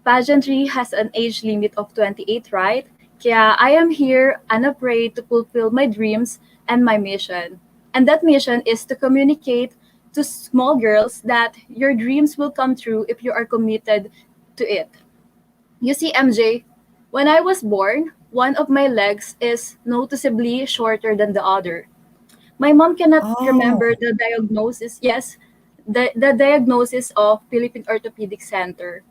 pageantry has an age limit of 28, right? Kaya I am here unafraid to fulfill my dreams and my mission. And that mission is to communicate to small girls that your dreams will come true if you are committed to it. You see, MJ, when I was born, one of my legs is noticeably shorter than the other. My mom cannot Oh, remember the diagnosis. Yes, the diagnosis of Philippine Orthopedic Center.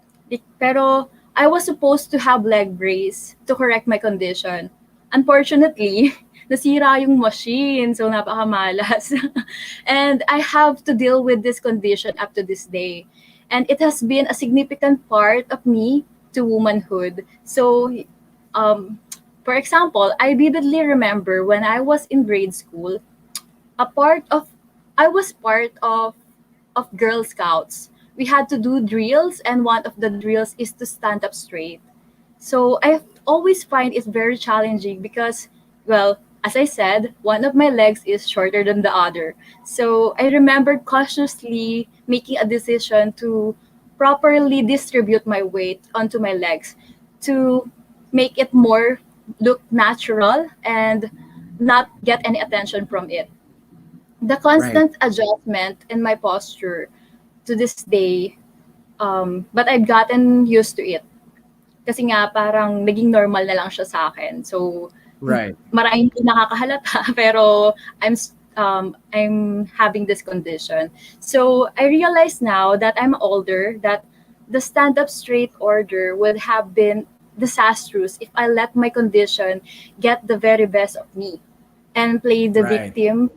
Pero I was supposed to have leg brace to correct my condition. Unfortunately, nasira yung machine, so napakamalas. And I have to deal with this condition up to this day. And it has been a significant part of me to womanhood. So, um, for example, I vividly remember when I was in grade school, a part of I was part of Girl Scouts. We had to do drills and one of the drills is to stand up straight. So I always find it very challenging because well, as I said, one of my legs is shorter than the other. So I remember cautiously making a decision to properly distribute my weight onto my legs to make it more look natural and not get any attention from it. The right. constant adjustment in my posture to this day, but I've gotten used to it. Kasi nga parang naging normal na lang siya sa akin. So, Right. maraming hindi nakakahalata pero I'm having this condition. So, I realize now that I'm older that the stand-up straight order would have been disastrous if I let my condition get the very best of me and play the Right. victim.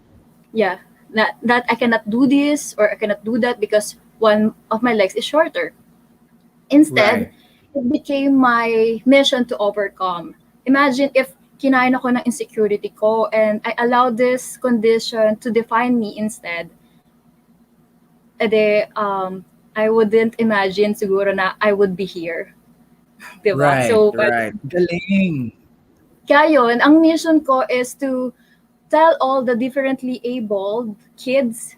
Yeah, that I cannot do this or I cannot do that because one of my legs is shorter. Instead, Right. it became my mission to overcome. Imagine if kinain ako ng insecurity ko and I allowed this condition to define me instead. Ede, I wouldn't imagine siguro na I would be here. Diba? Right. So, Right. Galing. kaya yun, ang mission ko is to tell all the differently abled kids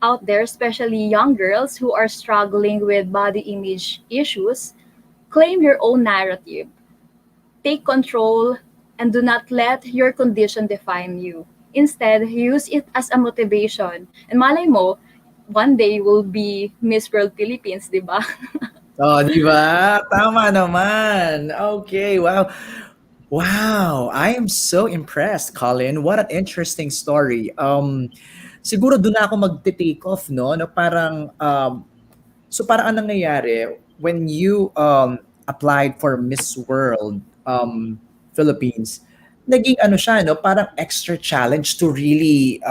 out there, especially young girls who are struggling with body image issues, claim your own narrative. Take control and do not let your condition define you. Instead, use it as a motivation. And malay mo, one day you will be Miss World Philippines, di ba? Oh, di ba? Tama naman. Okay, wow. Wow, I am so impressed, Colin. What an interesting story. Siguro doon na ako magte-take off, no? No, parang, so parang anong nangyayari when you applied for Miss World Philippines, naging ano siya, no? Parang extra challenge to really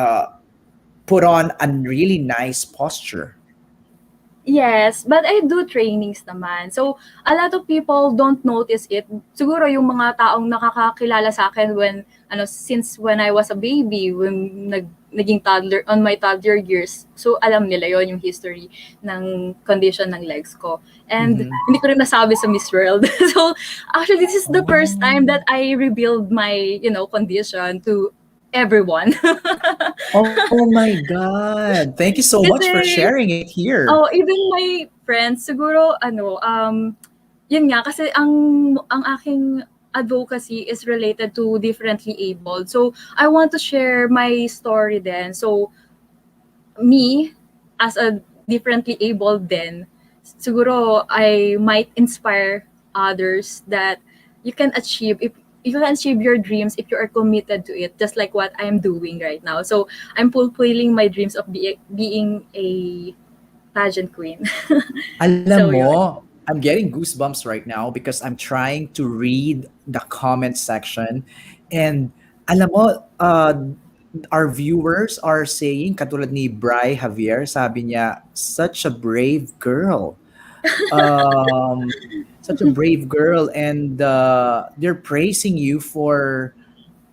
put on a really nice posture. Yes, but I do trainings naman. So, a lot of people don't notice it. Siguro yung mga taong nakakakilala sa akin since when I was a baby, when naging toddler, on my toddler years. So, alam nila yon yung history ng condition ng legs ko. And Mhm. hindi ko rin nasabi sa Miss World. So, actually, this is the first time that I revealed my, condition to everyone. Oh my God. Thank you so much for Kasi, sharing it here. even my friends, siguro, yun nga, kasi ang aking advocacy is related to differently abled. So, I want to share my story then. So, me, as a differently abled then, siguro I might inspire others that you can achieve if you can achieve your dreams if you are committed to it, just like what I'm doing right now. So, I'm fulfilling my dreams of being a pageant queen. Alam So, yun. mo, I'm getting goosebumps right now because I'm trying to read the comment section. And alam mo, our viewers are saying, katulad ni Bri Javier, sabi niya, such a brave girl. Such a brave girl. And they're praising you for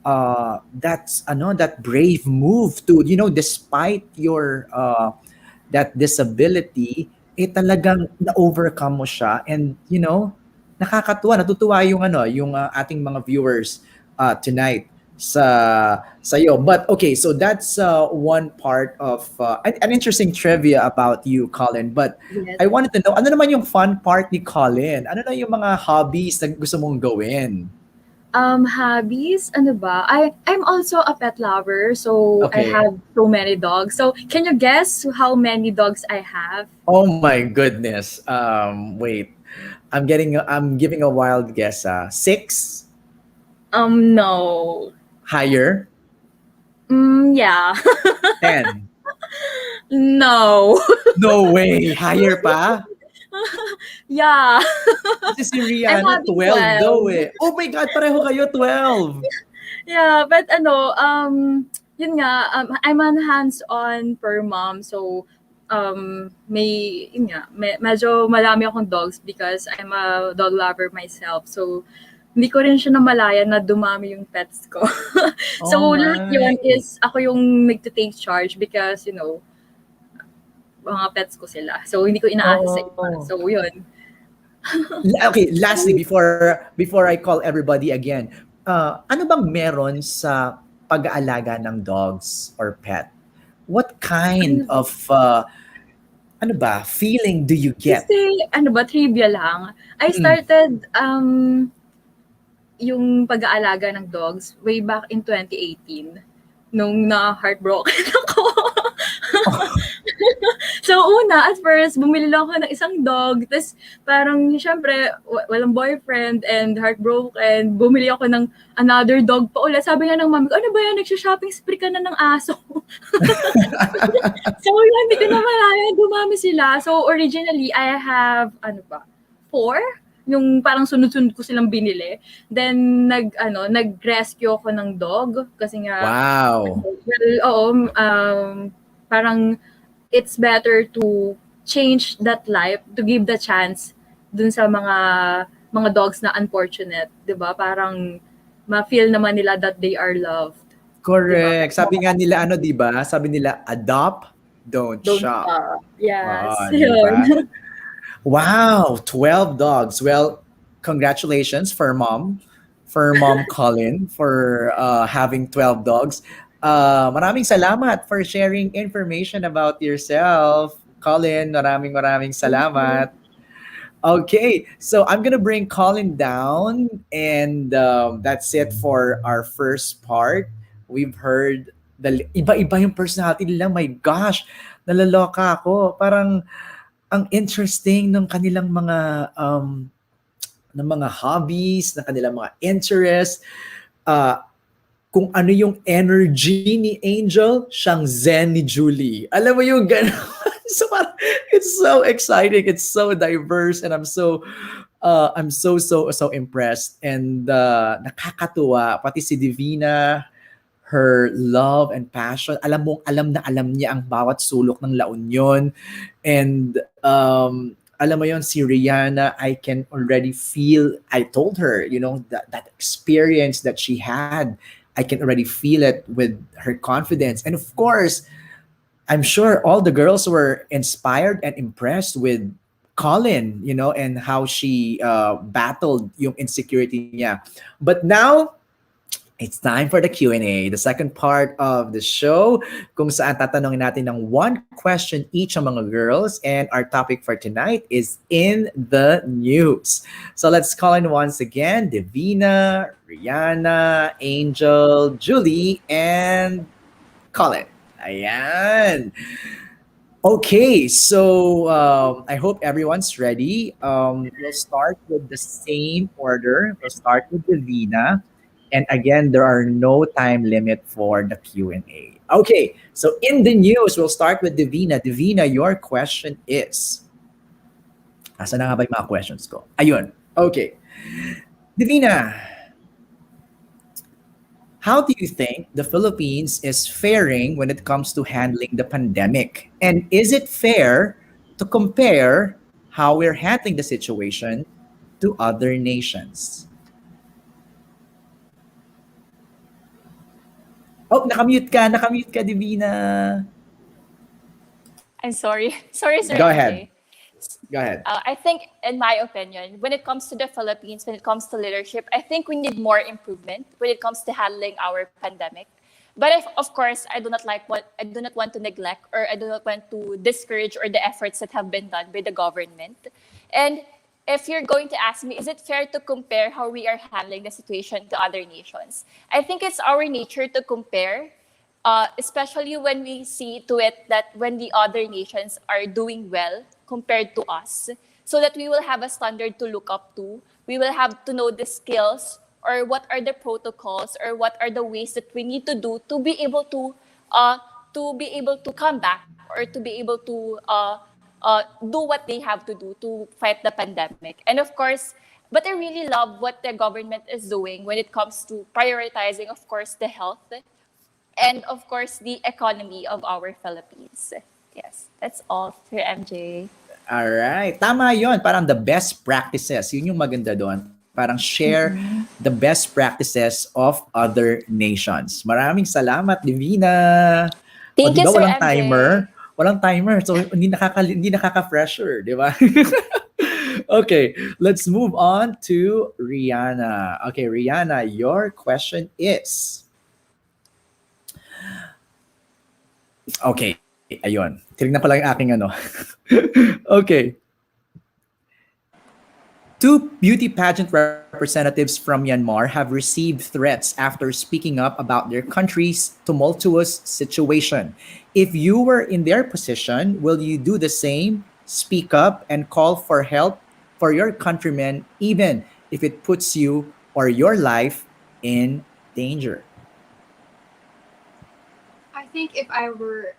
that brave move to, despite your that disability, talagang na-overcome mo siya. And, nakakatuwa, natutuwa yung ating mga viewers tonight sa iyo. But okay, so that's one part of an interesting trivia about you, Colin. But Yes. I wanted to know, ano naman yung fun part ni Colin? Ano na yung mga hobbies na gusto mong gawin? Hobbies, ano ba? I'm also a pet lover, so I Okay. have so many dogs. So can you guess how many dogs I have? Oh my goodness. Wait. I'm giving a wild guess. 6? No. Higher? Yeah. 10? No. No way. Higher pa? Yeah. Kasi si Rihanna, I'm having 12 daw 12. eh. Oh my God, pareho kayo, 12. Yeah, but yun nga, I'm a hands-on per mom, so medyo marami akong dogs because I'm a dog lover myself. So hindi ko rin siya namalayan na dumami yung pets ko. So Oh lahat my. yun is ako yung nagte-take charge because, mga pets ko sila. So hindi ko inaasa sa iba. Oh. So yun. Okay, lastly, before I call everybody again, ano bang meron sa pag-aalaga ng dogs or pet? What kind of feeling do you get? Kasi, trivia lang. I Mm. started yung pag-aalaga ng dogs way back in 2018 nung na-heartbroken ako. So, at first, bumili lang ako ng isang dog. Tapos, parang, syempre, walang boyfriend and heartbroken. Bumili ako ng another dog pa ulit. Sabi nga ng mami ko, ano ba yan? Nagsha-shopping spree ka na ng aso. So, yun, hindi ko na malaya. Dumami sila. So, originally, I have, 4? Yung parang sunod-sunod ko silang binili. Then, nag-rescue ako ng dog. Kasi nga, Wow. well, oo, parang it's better to change that life, to give the chance dun sa mga dogs na unfortunate, 'di ba? Parang ma-feel naman nila that they are loved. Correct. Sabi nga nila, 'di ba? Sabi nila, adopt, don't shop. Yes. Di ba? Yun. Wow, 12 dogs. Well, congratulations for Mom Colin for having 12 dogs. Maraming salamat for sharing information about yourself. Colin, maraming salamat. Okay, so I'm gonna bring Colin down, and that's it for our first part. We've heard iba-iba yung personality nila. My gosh, nalaloka ako. Parang ang interesting ng kanilang mga hobbies, ng kanilang mga interests. Kung ano yung energy ni Angel, siyang zen ni Julie. Alam mo yung gano'n? So it's so exciting. It's so diverse, and I'm so impressed. And nakakatuwa. Pati si Divina, her love and passion. Alam na alam niya ang bawat sulok ng La Union. And alam mo yon, si Rihanna, I can already feel, I told her, that experience that she had, I can already feel it with her confidence. And of course, I'm sure all the girls were inspired and impressed with Colin, and how she battled yung insecurity niya. But now, it's time for the Q&A, the second part of the show, kung saan tatanungin natin ng one question each ang mga girls. And our topic for tonight is in the news. So let's call in once again, Divina, Rihanna, Angel, Julie, and Colin. Ayan. Okay, so I hope everyone's ready. We'll start with the same order. We'll start with Divina. And again, there are no time limit for the Q&A. Okay, so in the news, we'll start with Divina. Divina, your question is... Asa na nga ba yung mga questions ko? Ayun. Okay. Divina, how do you think the Philippines is faring when it comes to handling the pandemic? And is it fair to compare how we're handling the situation to other nations? Oh, nakamute ka, Divina. I'm sorry. Sorry, Sir Go MJ. ahead. Go ahead. I think, in my opinion, when it comes to the Philippines, when it comes to leadership, I think we need more improvement when it comes to handling our pandemic. But of course, I do not want to neglect, or I do not want to discourage or the efforts that have been done by the government. And if you're going to ask me, is it fair to compare how we are handling the situation to other nations? I think it's our nature to compare, especially when we see to it that when the other nations are doing well compared to us, so that we will have a standard to look up to. We will have to know the skills, or what are the protocols, or what are the ways that we need to do to be able to come back, or to be able to do what they have to do to fight the pandemic. And of course, but I really love what the government is doing when it comes to prioritizing, of course, the health and, of course, the economy of our Philippines. Yes, that's all for MJ. Alright. Tama yon. Parang the best practices. Yun yung maganda doon. Parang share the best practices of other nations. Maraming salamat, Divina. Thank Di you, ba Sir walang MJ. timer? Walang timer. So, hindi nakaka-pressure, di ba? Okay, let's move on to Rihanna. Okay, Rihanna, your question is... Okay, ayun. Tinignan ko lang yung aking ano. Okay. Two beauty pageant representatives from Myanmar have received threats after speaking up about their country's tumultuous situation. If you were in their position, will you do the same? Speak up and call for help for your countrymen, even if it puts you or your life in danger. I think if I were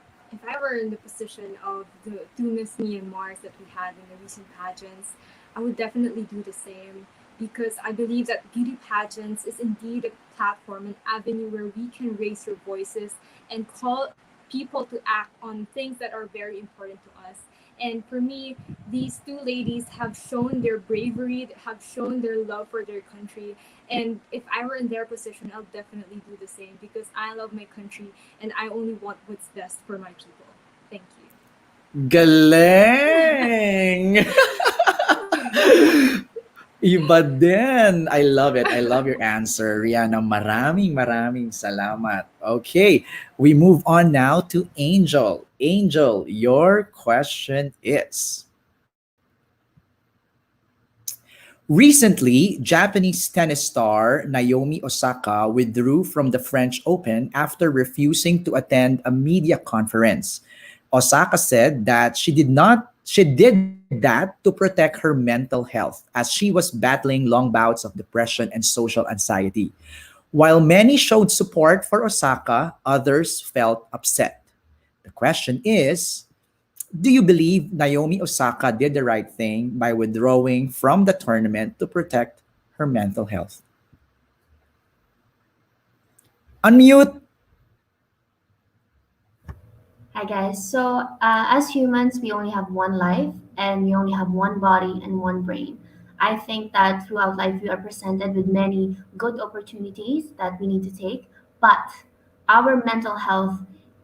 in the position of the two Miss Myanmars that we had in the recent pageants, I would definitely do the same, because I believe that beauty pageants is indeed a platform, an avenue where we can raise our voices and call people to act on things that are very important to us. And for me, these two ladies have shown their bravery, have shown their love for their country. And if I were in their position, I'll definitely do the same, because I love my country and I only want what's best for my people. Thank you. Galing! Iba din. I love it. I love your answer, Rihanna. Maraming salamat. Okay, we move on now to Angel. Angel, your question is... Recently, Japanese tennis star Naomi Osaka withdrew from the French Open after refusing to attend a media conference. Osaka said that she did that to protect her mental health, as she was battling long bouts of depression and social anxiety. While many showed support for Osaka, others felt upset. The question is, do you believe Naomi Osaka did the right thing by withdrawing from the tournament to protect her mental health? Unmute. Hi guys. So as humans, we only have one life and we only have one body and one brain. I think that throughout life we are presented with many good opportunities that we need to take, but our mental health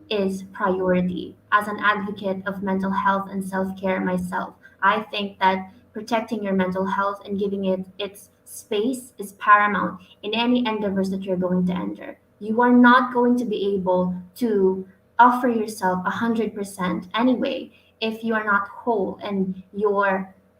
is priority. As an advocate of mental health and self-care myself, I think that protecting your mental health and giving it its space is paramount in any endeavors that you're going to enter. You are not going to be able to offer yourself 100% anyway if you are not whole and you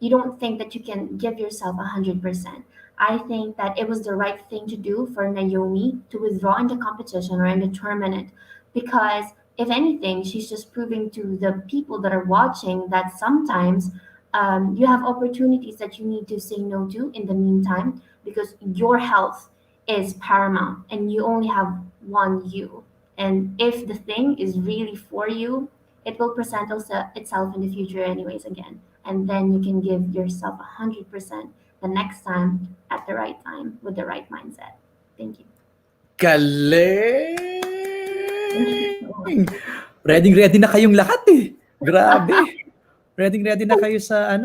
don't think that you can give yourself 100%. I think that it was the right thing to do for Naomi to withdraw in the competition or in the tournament because if anything, she's just proving to the people that are watching that sometimes you have opportunities that you need to say no to in the meantime because your health is paramount and you only have one you. And if the thing is really for you, it will present itself in the future, anyways, again. And then you can give yourself 100% the next time at the right time with the right mindset. Thank you. Galing! Ready na kayong lahat eh. Grabe. Ready na kayo sa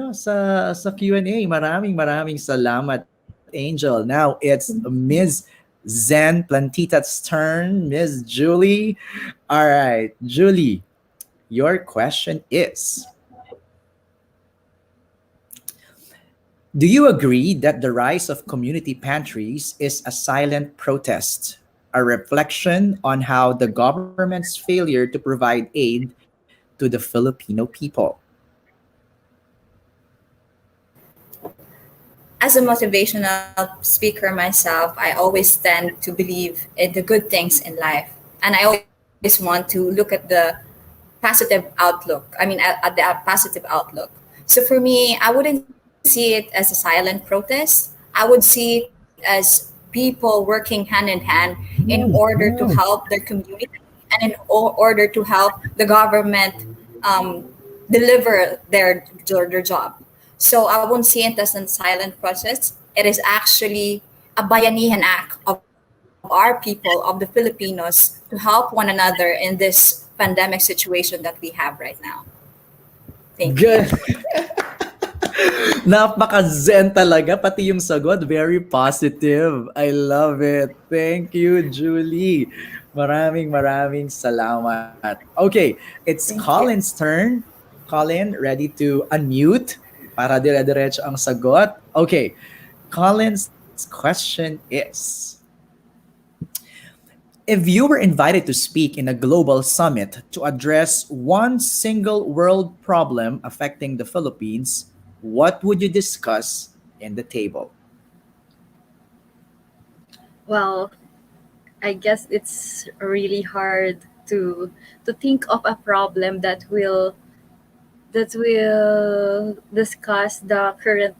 sa Q&A. Maraming salamat, Angel. Now it's Ms. Zen Plantita's turn. Ms. Julie. All right, Julie, your question is: do you agree that the rise of community pantries is a silent protest, a reflection on how the government's failure to provide aid to the Filipino people? As a motivational speaker myself, I always tend to believe in the good things in life. And I always want to look at the positive outlook. At the positive outlook. So for me, I wouldn't see it as a silent protest. I would see it as people working hand in hand in order to help their community and in order to help the government deliver their job. So I won't see it as a silent process. It is actually a bayanihan act of our people, of the Filipinos, to help one another in this pandemic situation that we have right now. Thank you. Good. Napaka-zen talaga, pati yung sagot, very positive. I love it. Thank you, Julie. Maraming salamat. Okay, it's Colin's turn. Colin, ready to unmute para dire-diretso ang sagot? Okay, Colin's question is: if you were invited to speak in a global summit to address one single world problem affecting the Philippines, what would you discuss in the table? Well, I guess it's really hard to think of a problem that will discuss the current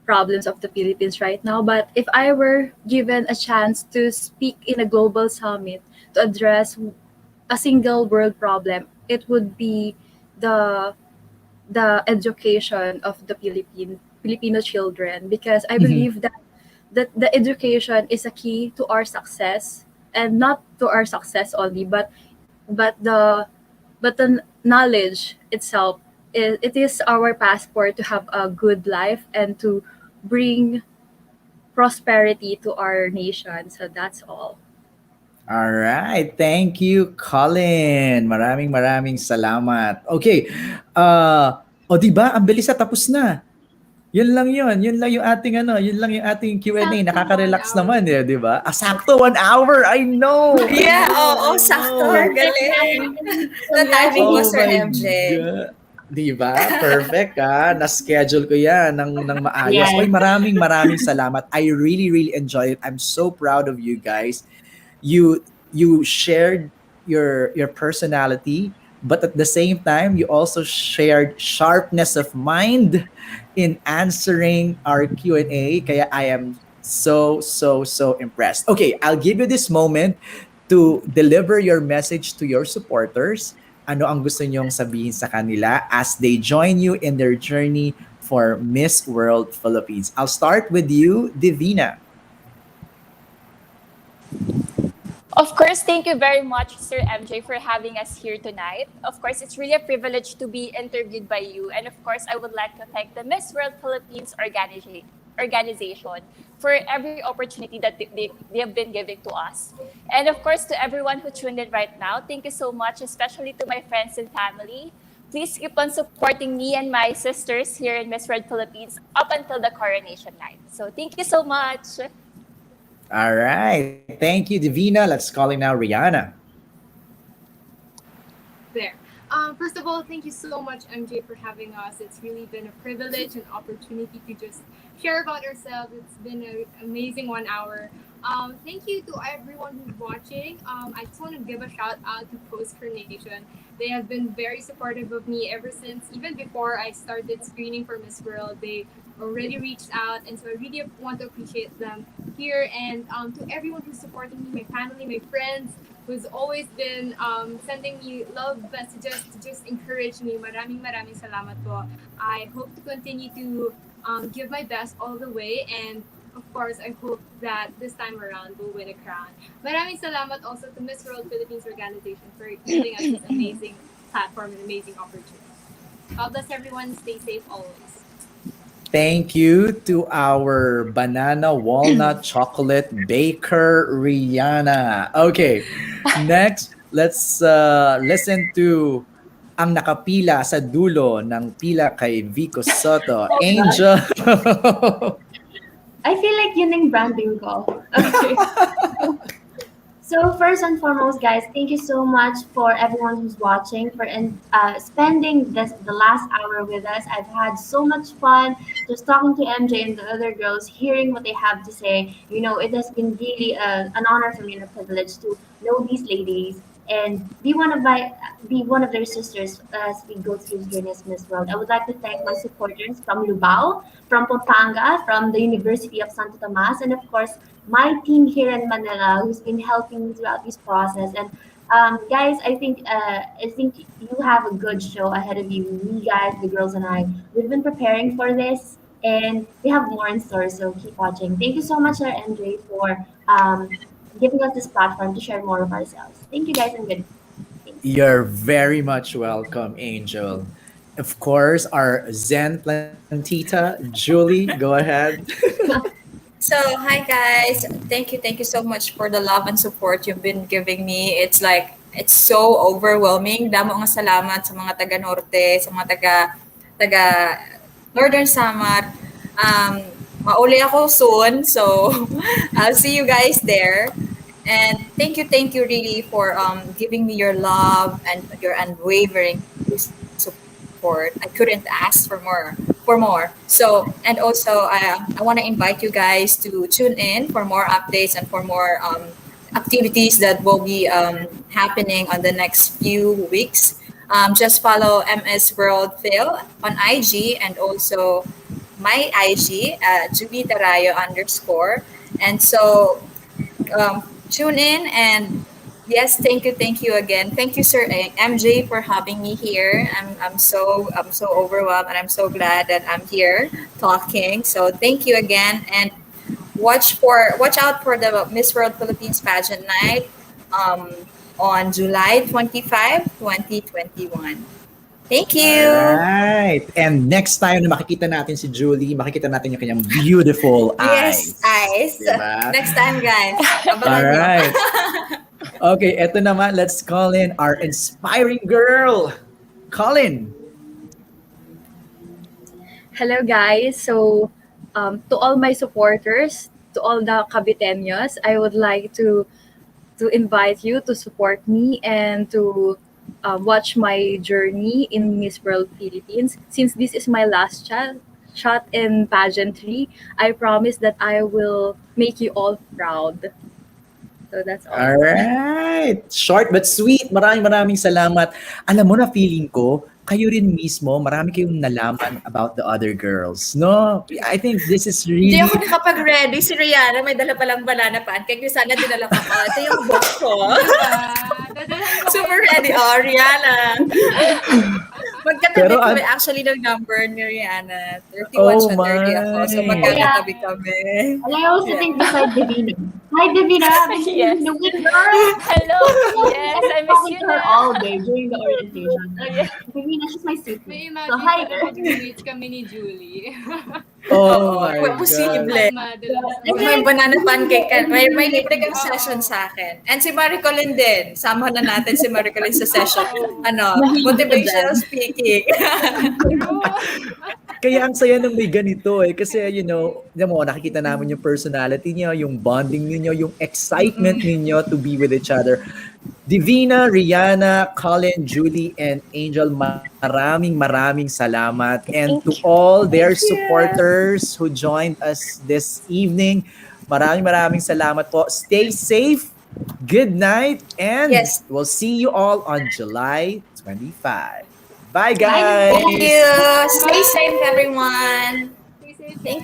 problems of the Philippines right now. But if I were given a chance to speak in a global summit to address a single world problem, it would be the education of the Filipino children, because I believe that the education is a key to our success, and not to our success only, but the knowledge itself is our passport to have a good life and to bring prosperity to our nation. So that's all. All right. Thank you, Colin. Maraming salamat. Okay. O diba, ang bilis na, tapos na. Yun lang yung ating yun lang yung ating Q&A. Sakto Nakaka-relax 1 hour. naman, di ba? Sakto 1 hour. I know. Yeah, sakto. Galing. The timing was Sir MJ. God. Di ba? Perfect, na-schedule ko yan ng maayos. Yes. Oy, maraming salamat. I really enjoyed it. I'm so proud of you guys. You shared your personality, but at the same time, you also shared sharpness of mind in answering our Q&A. Kaya I am so impressed. Okay, I'll give you this moment to deliver your message to your supporters. Ano ang gusto nyong sabihin sa kanila as they join you in their journey for Miss World Philippines? I'll start with you, Divina. Of course, thank you very much, Sir MJ, for having us here tonight. Of course, it's really a privilege to be interviewed by you. And of course, I would like to thank the Miss World Philippines organization for every opportunity that they have been giving to us. And of course, to everyone who tuned in right now, thank you so much, especially to my friends and family. Please keep on supporting me and my sisters here in Miss World Philippines up until the coronation night. So thank you so much. All right. Thank you, Divina. Let's call in now Rihanna. There. First of all, thank you so much, MJ, for having us. It's really been a privilege and opportunity to just share about ourselves. It's been an amazing 1 hour. Thank you to everyone who's watching. I just want to give a shout out to Post Nation. They have been very supportive of me ever since, even before I started screening for Miss World. They already reached out, and so I really want to appreciate them here. And to everyone who's supporting me, my family, my friends, who's always been sending me love messages to just encourage me. Maraming salamat po. I hope to continue to give my best all the way, and of course, I hope that this time around we'll win a crown. Maraming salamat also to Miss World Philippines organization for giving us this amazing platform and amazing opportunity. God bless everyone. Stay safe always. Thank you to our banana walnut chocolate baker, Rihanna. Okay, next, let's listen to ang nakapila sa dulo ng pila kay Vico Soto, Angel. I feel like yun yung branding ko. Okay. So first and foremost, guys, thank you so much for everyone who's watching for spending the last hour with us. I've had so much fun just talking to MJ and the other girls, hearing what they have to say. You know, it has been really an honor for me and a privilege to know these ladies and be one of their sisters as we go through this journey as Miss World. I would like to thank my supporters from Lubao, from Pampanga, from the University of Santo Tomas, and of course my team here in Manila who's been helping me throughout this process. And guys, I think you have a good show ahead of you. Me, guys, the girls, and I, we've been preparing for this, and we have more in store. So keep watching. Thank you so much, Sir MJ, for giving us this platform to share more of ourselves. Thank you, guys, and good. Thanks. You're very much welcome, Angel. Of course, our Zen Plantita, Julie, go ahead. So, hi guys. Thank you so much for the love and support you've been giving me. It's like, it's so overwhelming. Damo nga salamat sa mga taga Norte, sa mga taga Northern Samar. Mauli ako soon, so I'll see you guys there. And thank you really for giving me your love and your unwavering support. I couldn't ask for more. So, and also I want to invite you guys to tune in for more updates and for more activities that will be happening on the next few weeks. Just follow MS World Phil on IG and also my IG, Julie Tarayo _. And so tune in, and yes, thank you again. Thank you, Sir MJ, for having me here. I'm so overwhelmed, and I'm so glad that I'm here talking. So thank you again, and watch out for the Miss World Philippines pageant night on July 25, 2021. Thank you. Alright. And next time na makikita natin si Julie, makikita natin yung kanyang beautiful eyes. Yes, eyes. Diba? Next time, guys. Abangan niyo. Alright. Okay, eto naman, let's call in our inspiring girl, Colin. Hello guys. So to all my supporters, to all the Caviteños, I would like to invite you to support me and to watch my journey in Miss World Philippines. Since this is my last shot in pageantry, I promise that I will make you all proud. So that's all. Alright. Short but sweet. Maraming salamat. Alam mo na, feeling ko, kayo rin mismo, marami kayong nalaman about the other girls. No? I think this is really... Hindi ako nakapag-ready. Si Rihanna, may dala palang banana pancake. Yung sana dinala ko pa. Ito yung box ko. Super ready. Oh, Rihanna. Magkatabi kami. Actually, ng number ni Rihanna. 31 siya, 30 ako. So, magkakatabi kami. And I also think beside Divina. Hi, Divina. This is Yes. the week girl. Hello. Yes, I miss Talking you to her na. all day during the orientation. Yeah. Divina, she's my seatmate. May So, imagine hi, ko na mag-roommates kami ni Julie. Oh Oo, my God. posible. Madalas. May banana pancake ka. May libre kang session sa akin. And si Maricolin din. Sama na natin si Maricolin sa session. Motivational speaking. True. Kaya ang saya nung may ganito eh. Kasi, nakikita namin yung personality niyo, yung bonding niyo, yung excitement niyo to be with each other. Divina, Rihanna, Colin, Julie, and Angel, maraming salamat. And to all their supporters who joined us this evening, maraming salamat po. Stay safe, good night, and Yes. we'll see you all on July 25. Bye, Bye, guys! Thank you. Stay safe, everyone. Stay safe. Thank